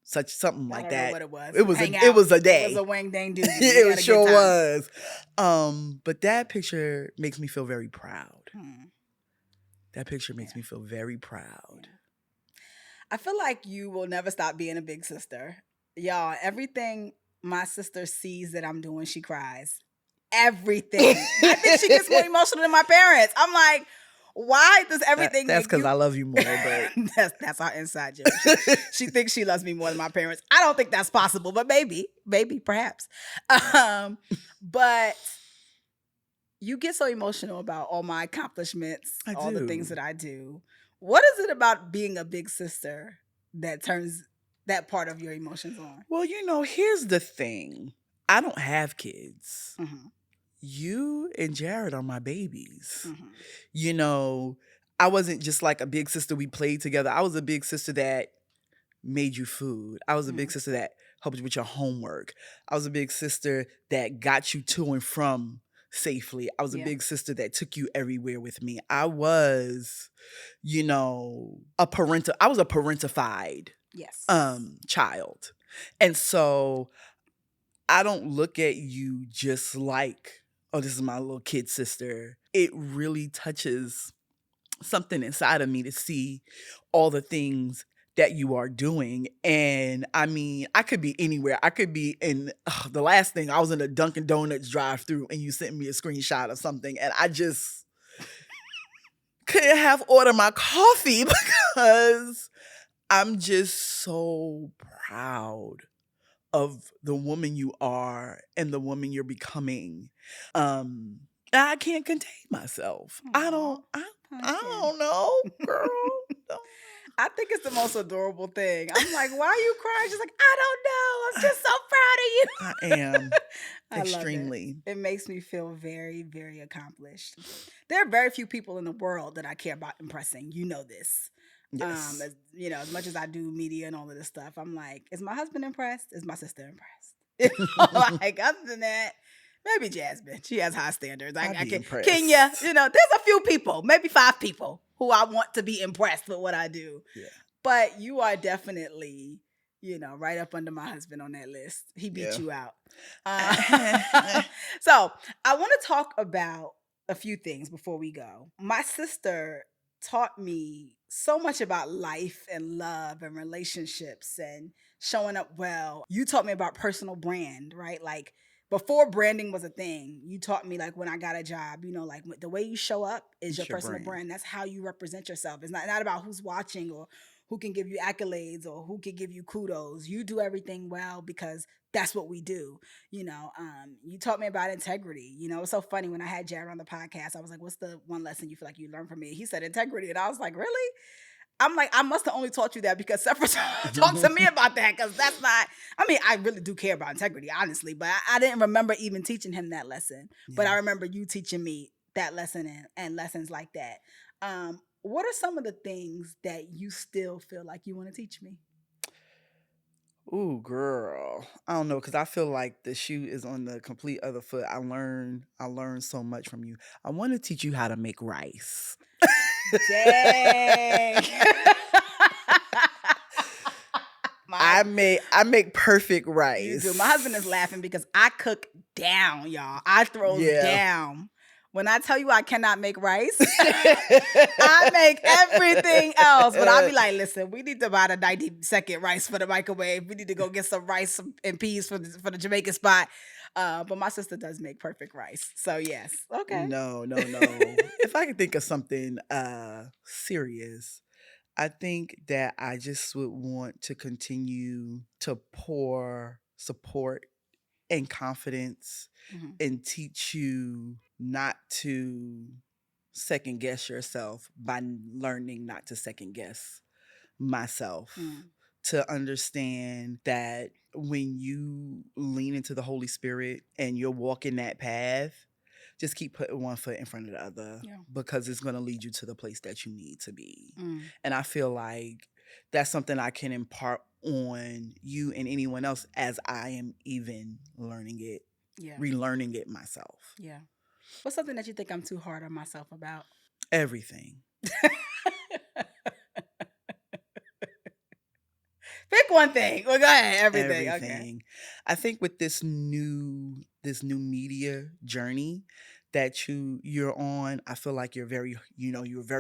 Something like that. I don't know what it was. It was a day. It was a wang dang doodle. It sure was. But that picture makes me feel very proud. That picture makes me feel very proud. I feel like you will never stop being a big sister. Y'all, everything my sister sees that I'm doing, she cries. Everything. I think she gets more emotional than my parents. I'm like, why does everything that's because I love you more, but that's our inside joke. She thinks she loves me more than my parents. I don't think that's possible, but maybe, perhaps. But you get so emotional about all my accomplishments, all the things that I do. What is it about being a big sister that turns that part of your emotions on? Well, here's the thing. I don't have kids. Mm-hmm. You and Jared are my babies. Mm-hmm. I wasn't just like a big sister we played together. I was a big sister that made you food. I was a big sister that helped you with your homework. I was a big sister that got you to and from safely. I was a big sister that took you everywhere with me. I was, I was a parentified child. And so I don't look at you just like, oh, this is my little kid sister. It really touches something inside of me to see all the things that you are doing. And I mean, I could be anywhere. I could be in the last thing, I was in a Dunkin' Donuts drive-thru and you sent me a screenshot of something and I just couldn't have ordered my coffee because I'm just so proud of the woman you are and the woman you're becoming. I can't contain myself. I don't know, girl. I think it's the most adorable thing. I'm like, why are you crying? She's like, I don't know. I'm just so proud of you. I am. I Extremely. Love it. It makes me feel very, very accomplished. There are very few people in the world that I care about impressing. You know this. Yes. As much as I do media and all of this stuff, I'm like, is my husband impressed? Is my sister impressed? Like, other than that, maybe Jasmine. She has high standards. I can't. Impressed. Kenya, there's a few people, maybe 5 people who I want to be impressed with what I do. Yeah. But you are definitely, right up under my husband on that list. He beat you out. So I want to talk about a few things before we go. My sister taught me so much about life and love and relationships, and showing up well. You taught me about personal brand, right? Like before branding was a thing, you taught me like when I got a job, you know, like the way you show up is your It's your personal brand. brand. That's how you represent yourself. It's not about who's watching or who can give you accolades or who can give you kudos. You do everything well because that's what we do. You know, you taught me about integrity. You know, it's so funny when I had Jared on the podcast, I was like, what's the one lesson you feel like you learned from me? He said integrity. And I was like, really? I'm like, I must have only taught you that because Sefra talked to me about that because that's not, I mean, I really do care about integrity, honestly, but I didn't remember even teaching him that lesson. But I Yeah. remember you teaching me that lesson and lessons like that. What are some of the things that you still feel like you want to teach me? Ooh, girl. I don't know, because I feel like the shoe is on the complete other foot. I learned so much from you. I want to teach you how to make rice. Dang. I make perfect You rice. do. My husband is laughing because I cook down, y'all. I throws Yeah. down. When I tell you I cannot make rice, I make everything else. But I'll be like, listen, we need to buy the 90-second rice for the microwave. We need to go get some rice and peas for the Jamaican spot. But my sister does make perfect rice. So yes. Okay. No, no, no. If I could think of something serious, I think that I just would want to continue to pour support and confidence Mhm. and teach you not to second guess yourself by learning not to second guess myself. Mm. To understand that when you lean into the Holy Spirit and you're walking that path, just keep putting one foot in front of the other Yeah. because it's going to lead you to the place that you need to be. Mm. And I feel like that's something I can impart on you and anyone else as I am even learning it, Yeah. relearning it myself. Yeah. What's something that you think I'm too hard on myself about? Everything. Pick one thing. Well, go ahead. Everything. Okay. Everything. I think with this new media journey that you're on, I feel like you're very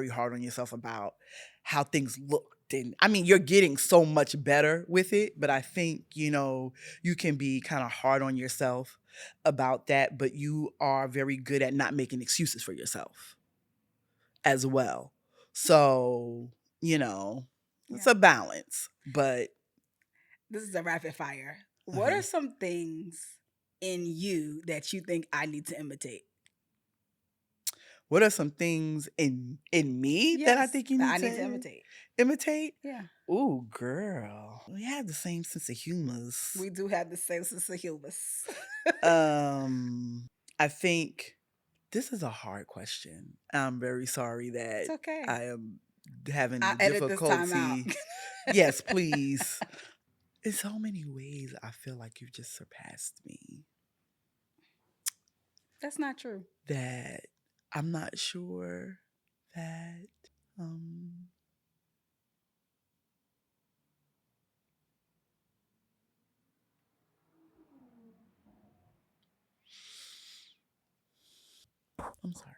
hard on yourself about how things looked. And I mean, you're getting so much better with it, but I think, you can be kind of hard on yourself about that, but you are very good at not making excuses for yourself as well. So, it's Yeah. a balance, but This is a rapid fire. What are some things in you that you think I need to imitate? what are some things in me that I Yes, think you that need I to need to imitate. imitate? Yeah. Ooh, girl. We have the same sense of humor. We do have the same sense of humor. I think this is a hard question. I'm very sorry that It's okay. I am having I'll the edit this time out. difficulty. Yes, please. In so many ways, I feel like you've just surpassed me. That's not true. That I'm not sure that um I'm sorry.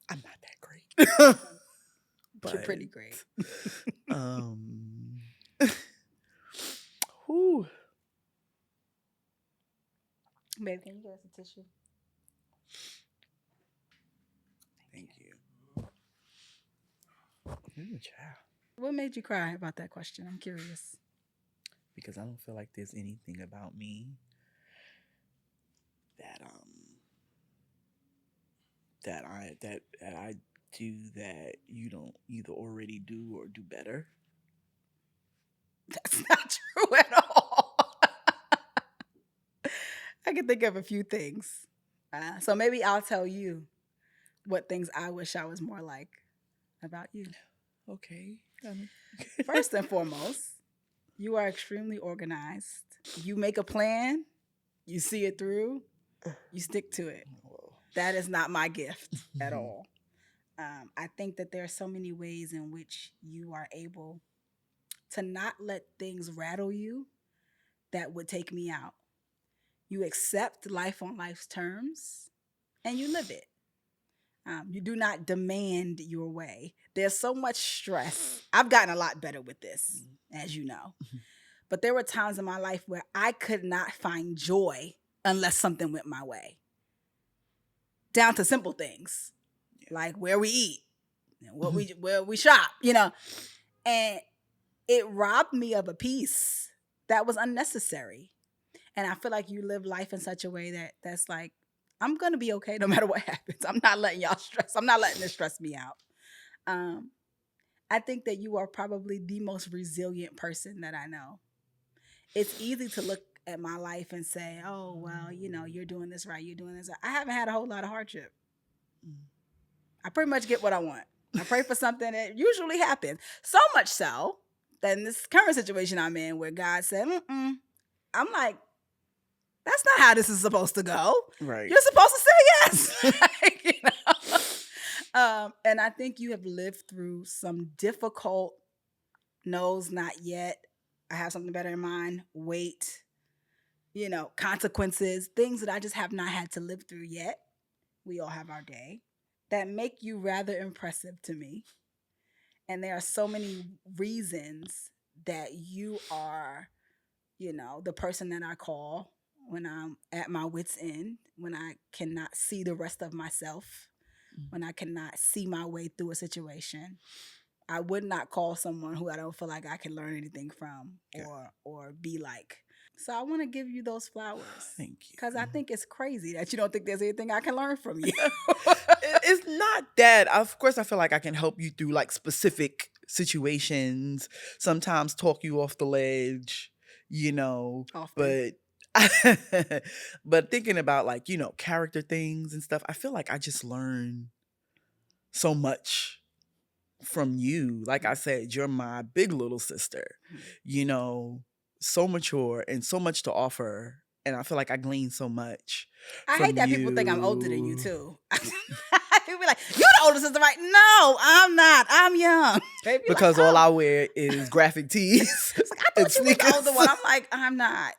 I'm not that great. But you're pretty great. um whew. Babe, can you get us a tissue? Thank you. Ooh, child. What made you cry about that question? I'm curious. Because I don't feel like there's anything about me that I do that you don't either already do or do better. That's not true at all. I can think of a few things. So maybe I'll tell you what things I wish I was more like about you. Okay. First and foremost, you are extremely organized. You make a plan, you see it through, you stick to it. That is not my gift at all. I think that there are so many ways in which you are able to not let things rattle you that would take me out. You accept life on life's terms and you live it. You do not demand your way. There's so much stress. I've gotten a lot better with this, as you know. But there were times in my life where I could not find joy unless something went my way. Down to simple things like where we eat, where we shop, and it robbed me of a peace that was unnecessary. And I feel like you live life in such a way that's like, I'm gonna be okay no matter what happens. I'm not letting y'all stress. I'm not letting this stress me out. I think that you are probably the most resilient person that I know. It's easy to look at my life and say, oh, well, you're doing this right. You're doing this right. I haven't had a whole lot of hardship. I pretty much get what I want. I pray for something that usually happens. So much so that in this current situation I'm in where God said, I'm like, that's not how this is supposed to go. Right. You're supposed to say yes. And I think you have lived through some difficult no's, not yet. I have something better in mind. Wait, consequences, things that I just have not had to live through yet. We all have our day that make you rather impressive to me. And there are so many reasons that you are, the person that I call when I'm at my wit's end, when I cannot see the rest of myself, when I cannot see my way through a situation. I would not call someone who I don't feel like I can learn anything from or be like. So I want to give you those flowers. Thank you. Because I think it's crazy that you don't think there's anything I can learn from you. It's not that. Of course, I feel like I can help you through like specific situations, sometimes talk you off the ledge, Often. but thinking about like, character things and stuff, I feel like I just learn so much from you. Like I said, you're my big little sister, so mature and so much to offer. And I feel like I glean so much. I from hate that people think I'm older than you you. too. People be like, you're the older sister, right? No, I'm not. I'm young. They be Because like, all I wear is graphic tees. It's like, I and thought you were the older sneakers. one. I'm like, I'm not.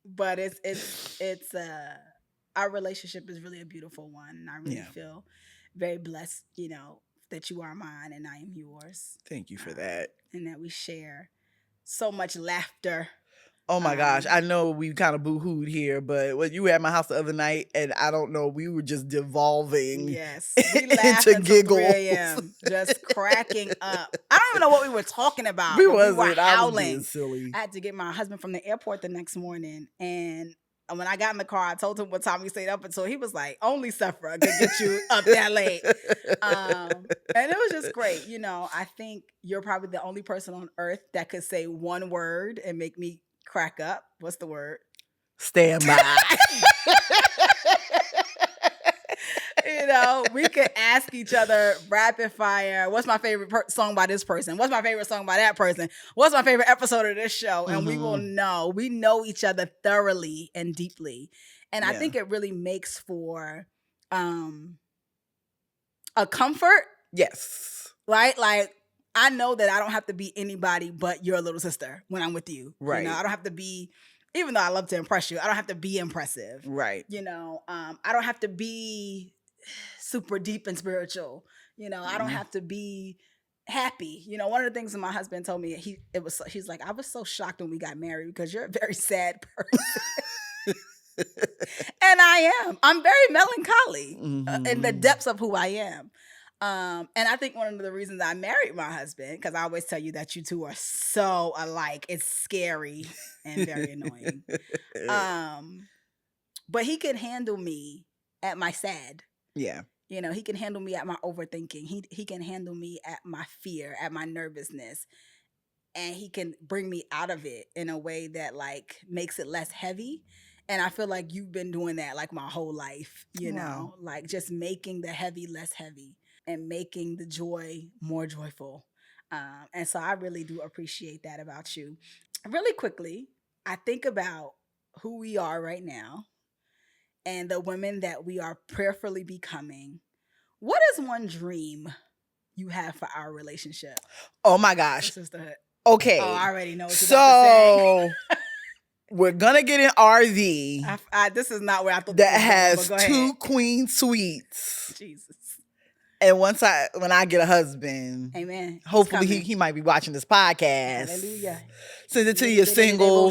But it's our relationship is really a beautiful one. And I really feel very blessed, that you are mine and I am yours. Thank you for that. And that we share so much laughter. Oh my gosh, I know we kind of boo-hooed here, but when you were at my house the other night, and I don't know, we were just devolving Yes, we laughed into until 3 giggles. a.m., just cracking up. I don't even know what we were talking about. We but wasn't. We were I was being howling. silly. I had to get my husband from the airport the next morning, and when I got in the car, I told him what time we stayed up until. He was like, only Sefra could get you up that late. And it was just great. I think you're probably the only person on earth that could say one word and make me crack up. What's the word? Stand by. We could ask each other rapid fire, what's my favorite song by this person? What's my favorite song by that person? What's my favorite episode of this show? And we will know. We know each other thoroughly and deeply. And I think it really makes for a comfort. Yes. Right? Like, I know that I don't have to be anybody but your little sister when I'm with you. Right. I don't have to be, even though I love to impress you, I don't have to be impressive. Right. I don't have to be super deep and spiritual. I don't have to be happy. One of the things that my husband told me, he's like, I was so shocked when we got married because you're a very sad person. And I am. I'm very melancholy in the depths of who I am. And I think one of the reasons I married my husband, because I always tell you that you two are so alike. It's scary and very annoying. But he can handle me at my sad. Yeah. He can handle me at my overthinking. He can handle me at my fear, at my nervousness. And he can bring me out of it in a way that like makes it less heavy. And I feel like you've been doing that like my whole life, Wow. like just making the heavy less heavy and making the joy more joyful. And so I really do appreciate that about you. Really quickly, I think about who we are right now and the women that we are prayerfully becoming. What is one dream you have for our relationship? Oh my gosh. Sisterhood. Okay. Oh, I already know what you're about to say. we're gonna get an RV This is not where I thought that this was has going, but go 2 ahead. queen suites. Jesus. And when I get a husband, Amen. He's hopefully coming. he might be watching this podcast. Hallelujah. Send it to your single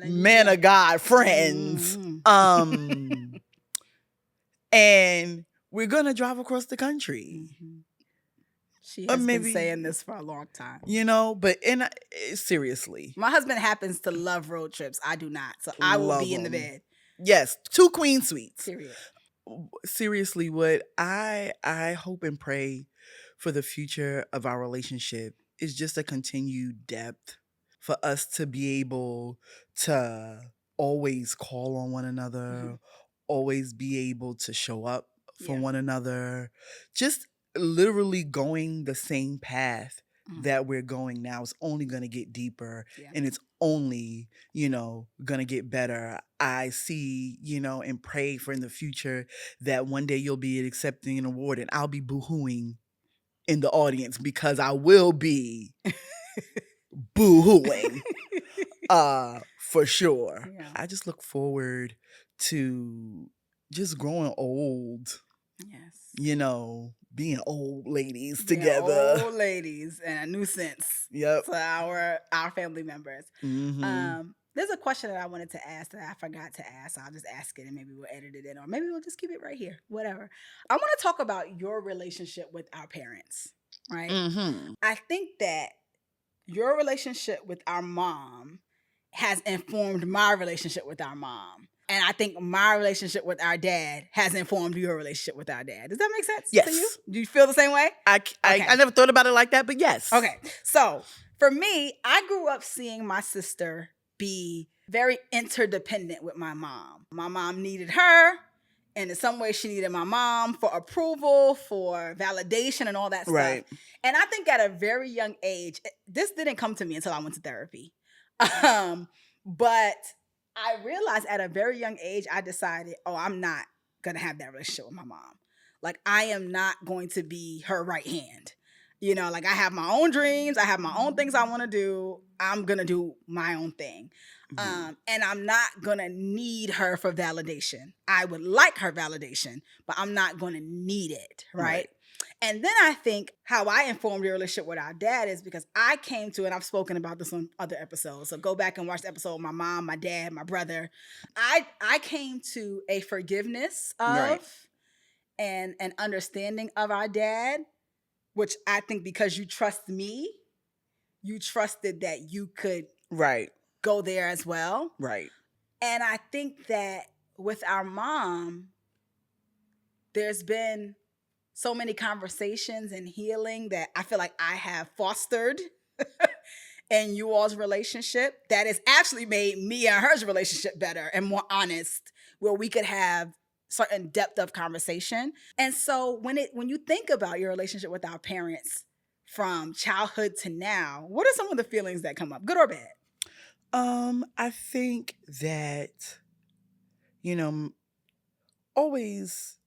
man of God friends. Mm-hmm. And we're gonna drive across the country. Mm-hmm. She has maybe, been saying this for a long time. But seriously. My husband happens to love road trips. I do not. So I will be in the bed. Yes, 2 queen suites. Period. Seriously, what I hope and pray for the future of our relationship is just a continued depth for us to be able to always call on one another, always be able to show up for one another, just literally going the same path that we're going now. Is only going to get deeper, and it's only, going to get better. I see, and pray for in the future that one day you'll be accepting an award and I'll be boo-hooing in the audience because I will be boo-hooing for sure. Yeah. I just look forward to just growing old. Yes. Being old ladies together. Old ladies and a nuisance Yep. to our family members. Mm-hmm. There's a question that I wanted to ask that I forgot to ask. I'll just ask it and maybe we'll edit it in, or maybe we'll just keep it right here. Whatever. I want to talk about your relationship with our parents, right? Mm-hmm. I think that your relationship with our mom has informed my relationship with our mom. And I think my relationship with our dad has informed your relationship with our dad. Does that make sense Yes. to you? Do you feel the same way? I never thought about it like that, but yes. Okay. So for me, I grew up seeing my sister be very interdependent with my mom. My mom needed her, and in some way she needed my mom for approval, for validation, and all that stuff. Right. And I think at a very young age, this didn't come to me until I went to therapy. But I realized at a very young age, I decided, I'm not going to have that relationship with my mom. Like, I am not going to be her right hand. Like, I have my own dreams. I have my own things I want to do. I'm going to do my own thing. Mm-hmm. And I'm not going to need her for validation. I would like her validation, but I'm not going to need it, right? And then I think how I informed your relationship with our dad is because I came to, and I've spoken about this on other episodes, so go back and watch the episode with my mom, my dad, my brother. I came to a forgiveness of and an understanding of our dad, which I think because you trust me, you trusted that you could go there as well. Right. And I think that with our mom, there's been so many conversations and healing that I feel like I have fostered in you all's relationship that has actually made me and hers relationship better and more honest, where we could have certain depth of conversation. And so when you think about your relationship with our parents from childhood to now, what are some of the feelings that come up, good or bad? I think that, always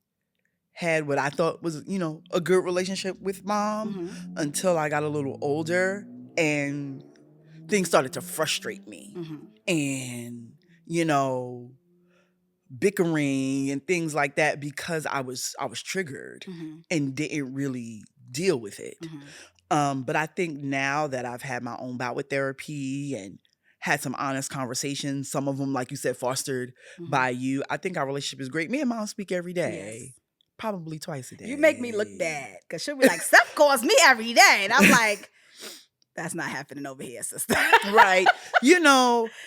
had what I thought was, a good relationship with mom until I got a little older and things started to frustrate me. And, bickering and things like that because I was triggered and didn't really deal with it. But I think now that I've had my own bout with therapy and had some honest conversations, some of them, like you said, fostered by you, I think our relationship is great. Me and mom speak every day. Yes. Probably twice a day. You make me look bad because she'll be like, Steph calls me every day. And I'm like, that's not happening over here, sister. Right.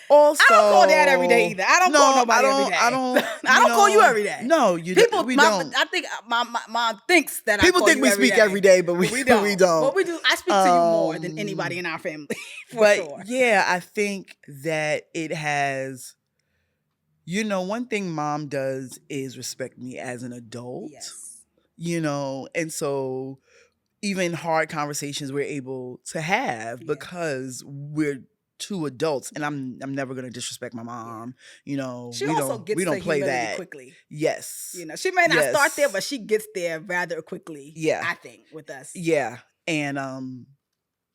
Also, I don't call dad every day either. I don't call nobody every day. I don't call you every day. No, we don't. I think my mom thinks that people think we speak every day, but we don't. But we do. I speak to you more than anybody in our family, for sure. Yeah, I think that it has. One thing mom does is respect me as an adult. Yes. And so even hard conversations we're able to have because we're two adults, and I'm never gonna disrespect my mom. She also gets we don't to play humility that quickly. Yes. She may not start there, but she gets there rather quickly. Yeah. I think with us. Yeah. And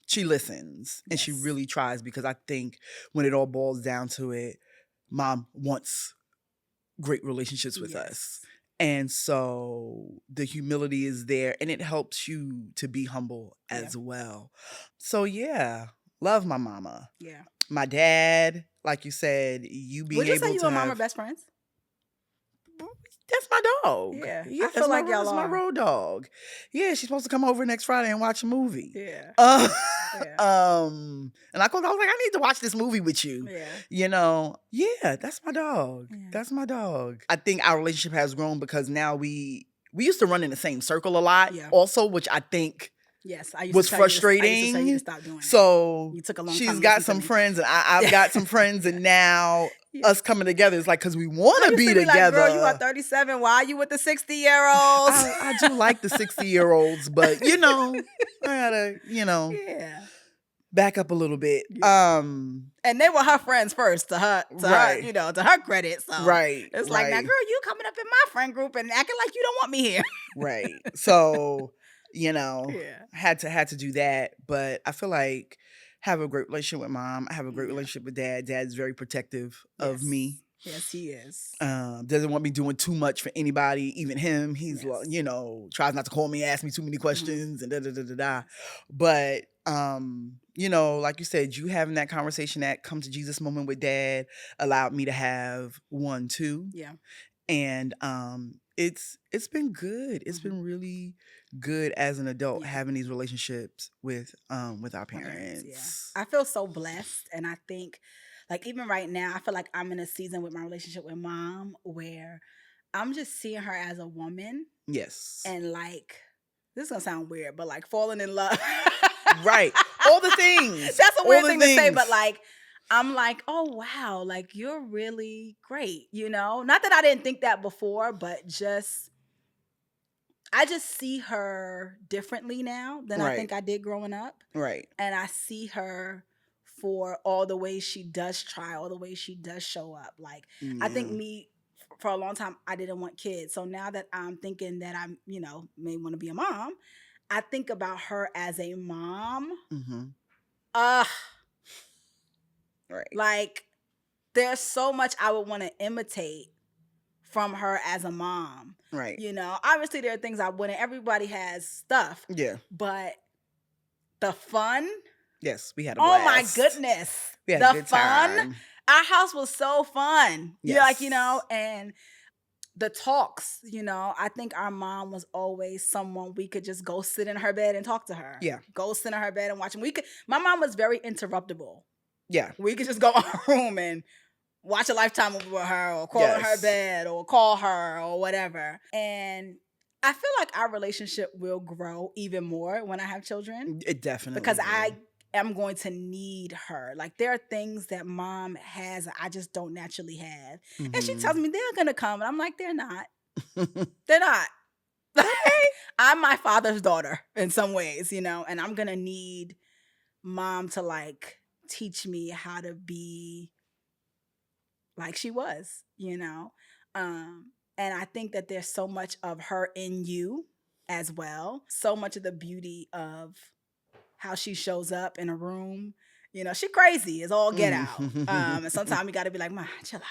she listens and she really tries, because I think when it all boils down to it, mom wants great relationships with us. And so the humility is there, and it helps you to be humble as well. So yeah, love my mama. Yeah. My dad, like you said, you being Would you able say you to and mom are have best friends? that's my dog. Yeah. Yeah, I feel like y'all that's my are. road dog. Yeah, she's supposed to come over next Friday and watch a movie. Yeah. And I called, I was like, I need to watch this movie with you. Yeah. You know, yeah, that's my dog. Yeah. That's my dog. I think our relationship has grown because now we used to run in the same circle a lot also, which I think Yes, I used was to tell you to- I used to tell you frustrating. to stop doing that. So You took a long time she's to got listen to some me. friends and I've got some friends, and now us coming together is like, because we want I to used be to be together. like, girl, you are 37. Why are you with the 60-year-olds? I do like the 60-year-olds, but you know, I gotta, you know, back up a little bit. And they were her friends first, to her, you know, to her credit. So it's like, now, girl, you coming up in my friend group and acting like you don't want me here. Right. So, you know, had to do that. But I feel like I have a great relationship with mom. I have a great relationship with dad. Dad's very protective of me. Yes, he is. Doesn't want me doing too much for anybody, even him. He's you know, tries not to call me, ask me too many questions, and da da da da da. But you know, like you said, you having that conversation, that come to Jesus moment with dad, allowed me to have one too. Yeah. And it's been good. It's been really good as an adult having these relationships with our parents. I feel so blessed, and I think, like, even right now, I feel like I'm in a season with my relationship with mom where I'm just seeing her as a woman. Yes. And like, this is gonna sound weird, but like falling in love. Right. All the things. That's a weird thing to say, but like, I'm like, oh wow, like you're really great, you know? Not that I didn't think that before, but just I just see her differently now than I think I did growing up. Right. And I see her for all the ways she does try, all the ways she does show up. Like, I think me, for a long time, I didn't want kids. So now that I'm thinking that I'm, you know, may want to be a mom, I think about her as a mom. Right. Like, there's so much I would want to imitate from her as a mom. Right. You know, obviously there are things I wouldn't. Everybody has stuff. Yeah. But the fun. Yes, we had a blast. Oh my goodness. We had a good time. Our house was so fun. Yes. Yeah, like, you know, and the talks, you know, I think our mom was always someone we could just go sit in her bed and talk to her. Yeah. Go sit in her bed and watch. My mom was very interruptible. Yeah. We could just go in her room and watch a Lifetime movie with her, or crawl in her bed, or call her, or whatever. And I feel like our relationship will grow even more when I have children. It definitely because will. I am going to need her. Like, there are things that mom has I just don't naturally have. And she tells me they're gonna come, and I'm like, they're not. They're not. I'm my father's daughter in some ways, you know, and I'm gonna need mom to like teach me how to be like she was, you know. And I think that there's so much of her in you as well. So much of the beauty of how she shows up in a room. You know, she crazy is all get out. And sometimes you got to be like, ma, chill out.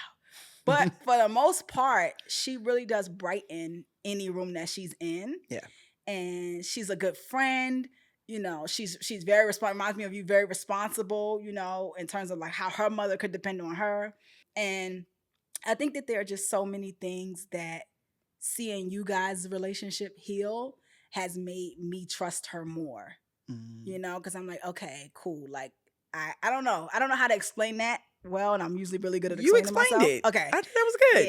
But for the most part, she really does brighten any room that she's in. Yeah. And she's a good friend. You know, she's very reminds me of you, very responsible, you know, in terms of like how her mother could depend on her. And I think that there are just so many things that seeing you guys' relationship heal has made me trust her more. You know, because I'm like, okay, cool. Like, I don't know. I don't know how to explain that well, and I'm usually really good at explaining myself. You explained it. Okay. I think that was good.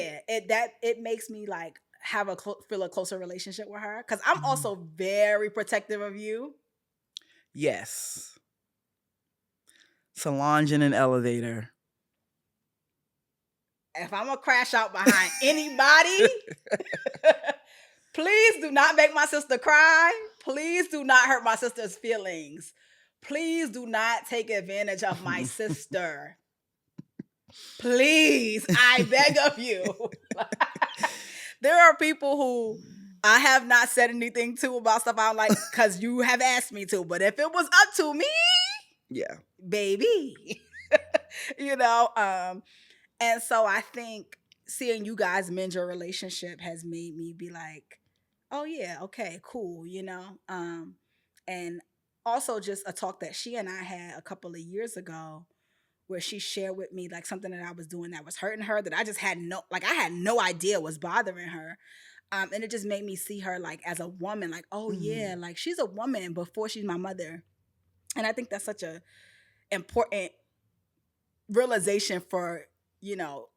Yeah, it makes me like have feel a closer relationship with her, because I'm also very protective of you. Yes. Solange in an elevator. If I'm gonna crash out behind anybody, please do not make my sister cry. Please do not hurt my sister's feelings. Please do not take advantage of my sister. Please, I beg of you. There are people who I have not said anything to about stuff I don't like because you have asked me to. But if it was up to me, yeah, baby, you know, And so I think seeing you guys mend your relationship has made me be like, oh yeah, okay, cool, and also just a talk that she and I had a couple of years ago where she shared with me like something that I was doing that was hurting her that I just had I had no idea was bothering her. And it just made me see her like as a woman, like, oh yeah, like she's a woman before she's my mother. And I think that's such a important realization for,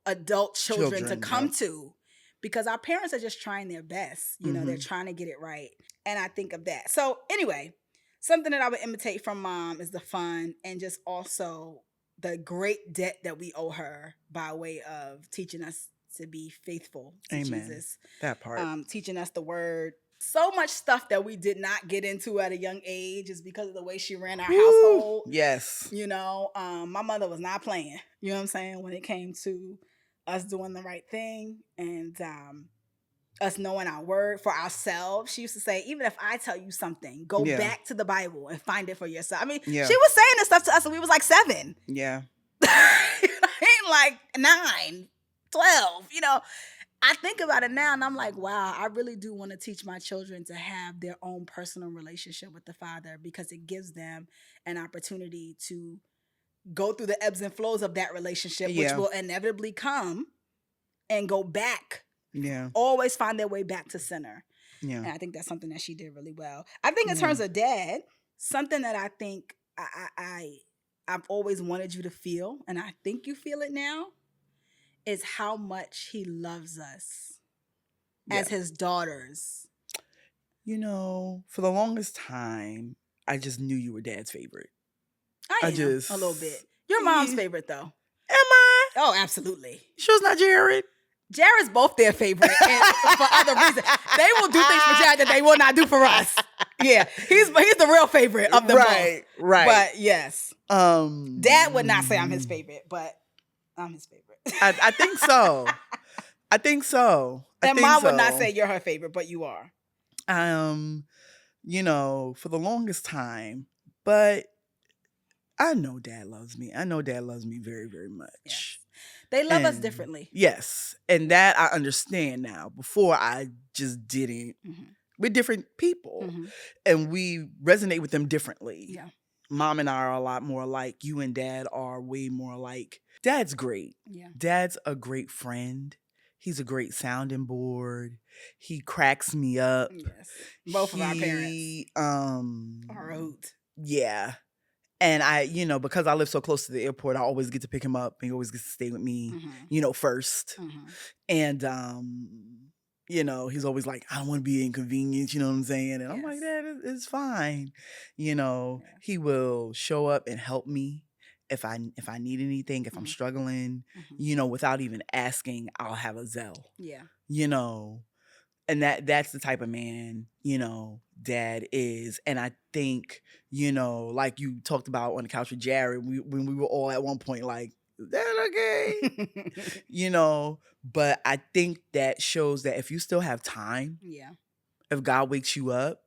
adult children to come to, because our parents are just trying their best. They're trying to get it right. And I think of that. So anyway, something that I would imitate from mom is the fun and just also the great debt that we owe her by way of teaching us to be faithful to Amen. Jesus. That part. Teaching us the word. So much stuff that we did not get into at a young age is because of the way she ran our household. Yes. My mother was not playing, you know what I'm saying, when it came to us doing the right thing and us knowing our word for ourselves. She used to say, even if I tell you something, go back to the Bible and find it for yourself. I mean, she was saying this stuff to us when we was like 7. Yeah. Like 9, 12, I think about it now and I'm like, wow, I really do want to teach my children to have their own personal relationship with the Father, because it gives them an opportunity to go through the ebbs and flows of that relationship, which will inevitably come and go back. Yeah. Always find their way back to center. Yeah. And I think that's something that she did really well. I think in terms of dad, something that I think I've always wanted you to feel, and I think you feel it now, is how much he loves us as his daughters. For the longest time, I just knew you were dad's favorite. I am a little bit. Your mom's favorite, though. Am I? Oh, absolutely. Sure it's not Jared? Jared's both their favorite, and for other reasons. They will do things for Jared that they will not do for us. Yeah, he's the real favorite of them both. Right. But yes, Dad would not say I'm his favorite, but I'm his favorite. I think so. And Mom would not say you're her favorite, but you are. For the longest time, but I know Dad loves me. I know Dad loves me very, very much. Yes. They love us differently. Yes. And that I understand now. Before I just didn't. Mm-hmm. We're different people. Mm-hmm. And we resonate with them differently. Yeah. Mom and I are a lot more alike. You and Dad are way more alike. Dad's great. Yeah. Dad's a great friend. He's a great sounding board. He cracks me up. Yes. Both of our parents are out. Yeah. And I, because I live so close to the airport, I always get to pick him up. He always gets to stay with me, first. Mm-hmm. And, he's always like, I don't want to be inconvenienced, you know what I'm saying? And I'm like, Dad, it's fine. He will show up and help me if I need anything, if I'm struggling, without even asking, I'll have a Zelle. Yeah. And that's the type of man, Dad is. And I think, like you talked about on the couch with Jared, when we were all at one point like, is that okay? But I think that shows that if you still have time, if God wakes you up,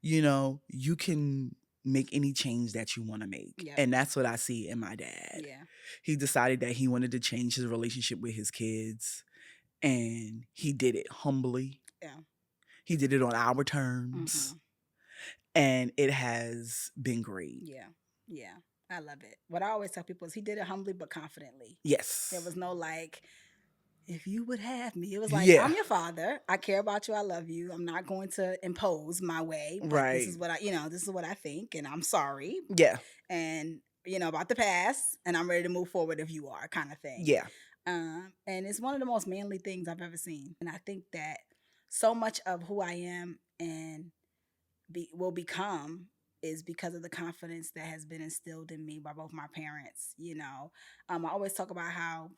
you can make any change that you want to make. Yep. And that's what I see in my dad. Yeah. He decided that he wanted to change his relationship with his kids. And he did it humbly. Yeah. He did it on our terms. Mm-hmm. And it has been great. Yeah. Yeah. I love it. What I always tell people is he did it humbly but confidently. Yes. There was no like, if you would have me. It was like, I'm your father. I care about you. I love you. I'm not going to impose my way. But right. This is what this is what I think. And I'm sorry. Yeah. And, about the past. And I'm ready to move forward if you are, kind of thing. Yeah. And it's one of the most manly things I've ever seen. And I think that so much of who I am and will become is because of the confidence that has been instilled in me by both my parents. I always talk about how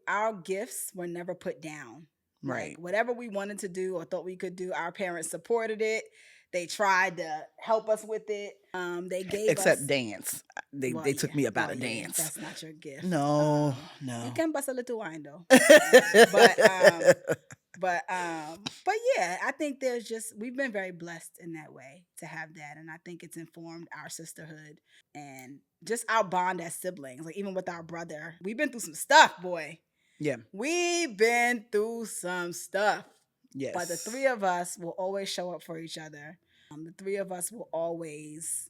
our gifts were never put down. Right. Like, whatever we wanted to do or thought we could do, our parents supported it. They tried to help us with it. They gave Except us... dance. They took me up out of dance. That's not your gift. No. You can bust a little wine, though. But But yeah, I think we've been very blessed in that way to have that. And I think it's informed our sisterhood and just our bond as siblings. Like even with our brother, we've been through some stuff, boy. Yeah. We've been through some stuff. Yes. But the three of us will always show up for each other. The three of us will always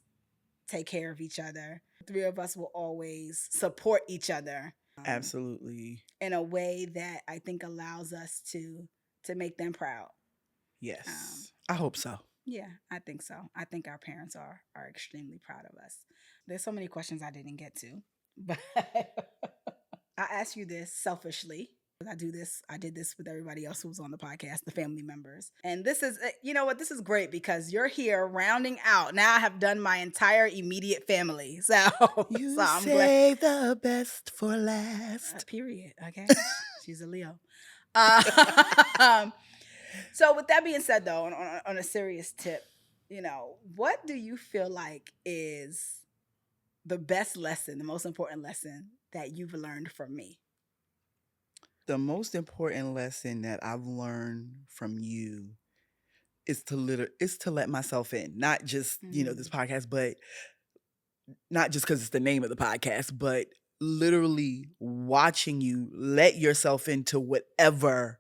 take care of each other. The three of us will always support each other. Absolutely. In a way that I think allows us to make them proud. Yes. I hope so. Yeah, I think so. I think our parents are extremely proud of us. There's so many questions I didn't get to, but I ask you this selfishly. I did this with everybody else who was on the podcast, the family members. And this is, you know what, this is great because you're here rounding out. Now I have done my entire immediate family. So I'm save the best for last. Period. Okay. She's a Leo. So with that being said, though, on a serious tip, you know, what do you feel like is the best lesson, the most important lesson that you've learned from me? The most important lesson that I've learned from you is to let myself in. Not just, this podcast, but not just because it's the name of the podcast, but literally watching you let yourself into whatever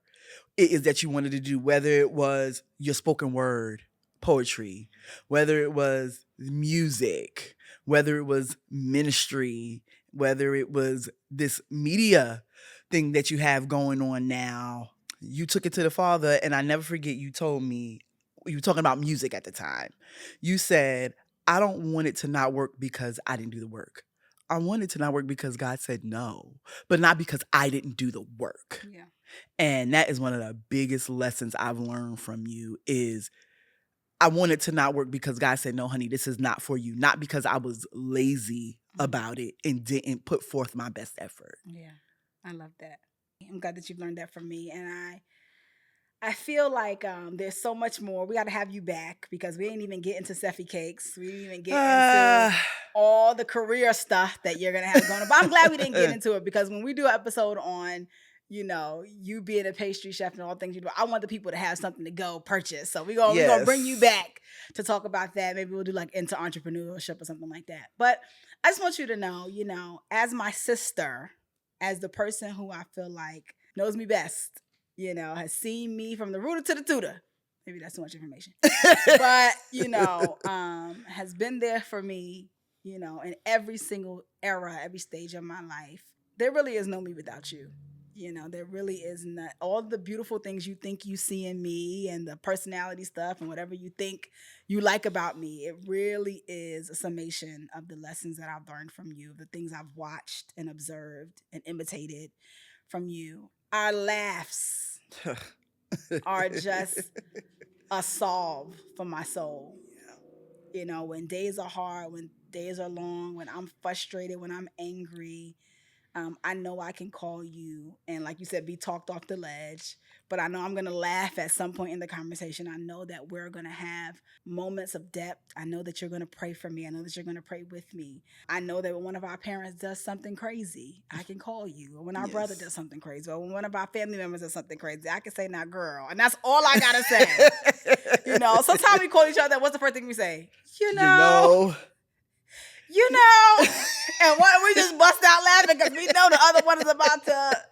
it is that you wanted to do, whether it was your spoken word, poetry, whether it was music, whether it was ministry, whether it was this media thing that you have going on now. You took it to the Father, and I never forget you told me, you were talking about music at the time. You said, I don't want it to not work because I didn't do the work. I want it to not work because God said no, but not because I didn't do the work. Yeah. And that is one of the biggest lessons I've learned from you is I want it to not work because God said, no, honey, this is not for you. Not because I was lazy about it and didn't put forth my best effort. Yeah, I love that. I'm glad that you've learned that from me. And I feel like there's so much more. We got to have you back because we didn't even get into Seffi Cakes. We didn't even get into all the career stuff that you're going to have going on. But I'm glad we didn't get into it because when we do an episode on, you know, you being a pastry chef and all the things you do, I want the people to have something to go purchase. So we're gonna bring you back to talk about that. Maybe we'll do like into entrepreneurship or something like that. But I just want you to know, you know, as my sister, as the person who I feel like knows me best, you know, has seen me from the rooter to the tutor. Maybe that's too much information. But, you know, has been there for me, you know, in every single era, every stage of my life. There really is no me without you. You know, there really is not. All the beautiful things you think you see in me and the personality stuff and whatever you think you like about me, it really is a summation of the lessons that I've learned from you, the things I've watched and observed and imitated from you. Our laughs are just a salve for my soul. You know, when days are hard, when days are long, when I'm frustrated, when I'm angry, I know I can call you and, like you said, be talked off the ledge. But I know I'm going to laugh at some point in the conversation. I know that we're going to have moments of depth. I know that you're going to pray for me. I know that you're going to pray with me. I know that when one of our parents does something crazy, I can call you. Or when our brother does something crazy. Or when one of our family members does something crazy, I can say, now, girl. And that's all I got to say. You know, sometimes we call each other. What's the first thing we say? You know. And we just bust out laughing because we know the other one is about to,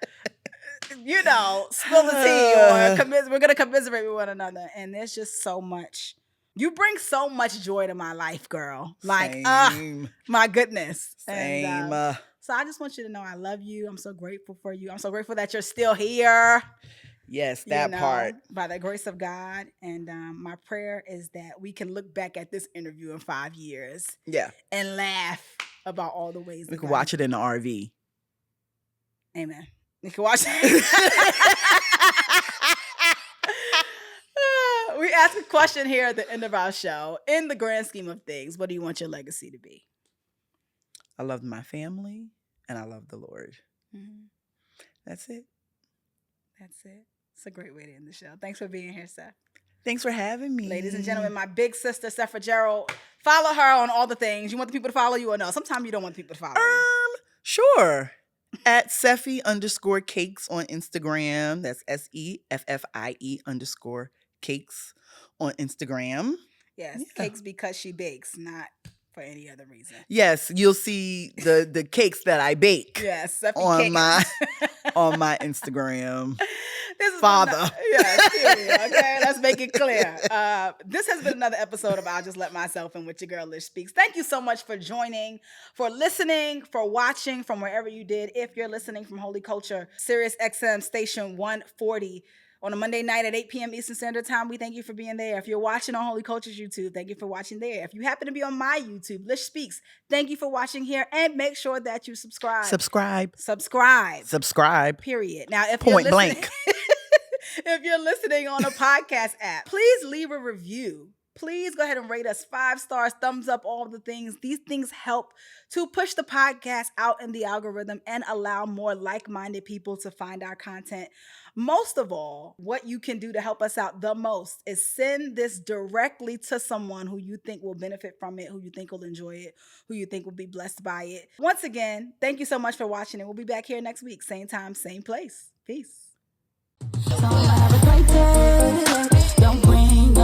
you know, spill the tea or we're going to commiserate with one another. And there's just so much. You bring so much joy to my life, girl. Like, my goodness. Same. And, so I just want you to know I love you. I'm so grateful for you. I'm so grateful that you're still here. Yes, that part. By the grace of God. And my prayer is that we can look back at this interview in 5 years. Yeah. And laugh about all the ways. We can watch it in the RV. Amen. You can watch it. We ask a question here at the end of our show. In the grand scheme of things, what do you want your legacy to be? I love my family and I love the Lord. Mm-hmm. That's it. That's it. It's a great way to end the show. Thanks for being here, Seth. Thanks for having me. Ladies and gentlemen, my big sister, Sefra Gerald. Follow her on all the things. You want the people to follow you or no? Sometimes you don't want people to follow you. Sure. At Seffi_cakes on Instagram. That's SEFFIE_cakes on Instagram. Yes, Yeah. cakes because she bakes, not for any other reason. Yes, you'll see the cakes that I bake Yes, Seffi on cake. my Instagram. This is Father. Yes, period, okay, let's make it clear. This has been another episode of I'll Just Let Myself In with your girl Lish Speaks. Thank you so much for joining, for listening, for watching from wherever you did. If you're listening from Holy Culture, Sirius XM Station 140 on a Monday night at 8 p.m. Eastern Standard Time, we thank you for being there. If you're watching on Holy Culture's YouTube, thank you for watching there. If you happen to be on my YouTube, Lish Speaks, thank you for watching here, and make sure that you subscribe. Subscribe. Period. Now, if Point you're listening, blank. if you're listening on a podcast app, please leave a review. Please go ahead and rate us 5 stars, thumbs up, all the things. These things help to push the podcast out in the algorithm and allow more like-minded people to find our content. Most of all, what you can do to help us out the most is send this directly to someone who you think will benefit from it, who you think will enjoy it, who you think will be blessed by it. Once again, thank you so much for watching, and we'll be back here next week. Same time, same place. Peace. So have a great day. Don't bring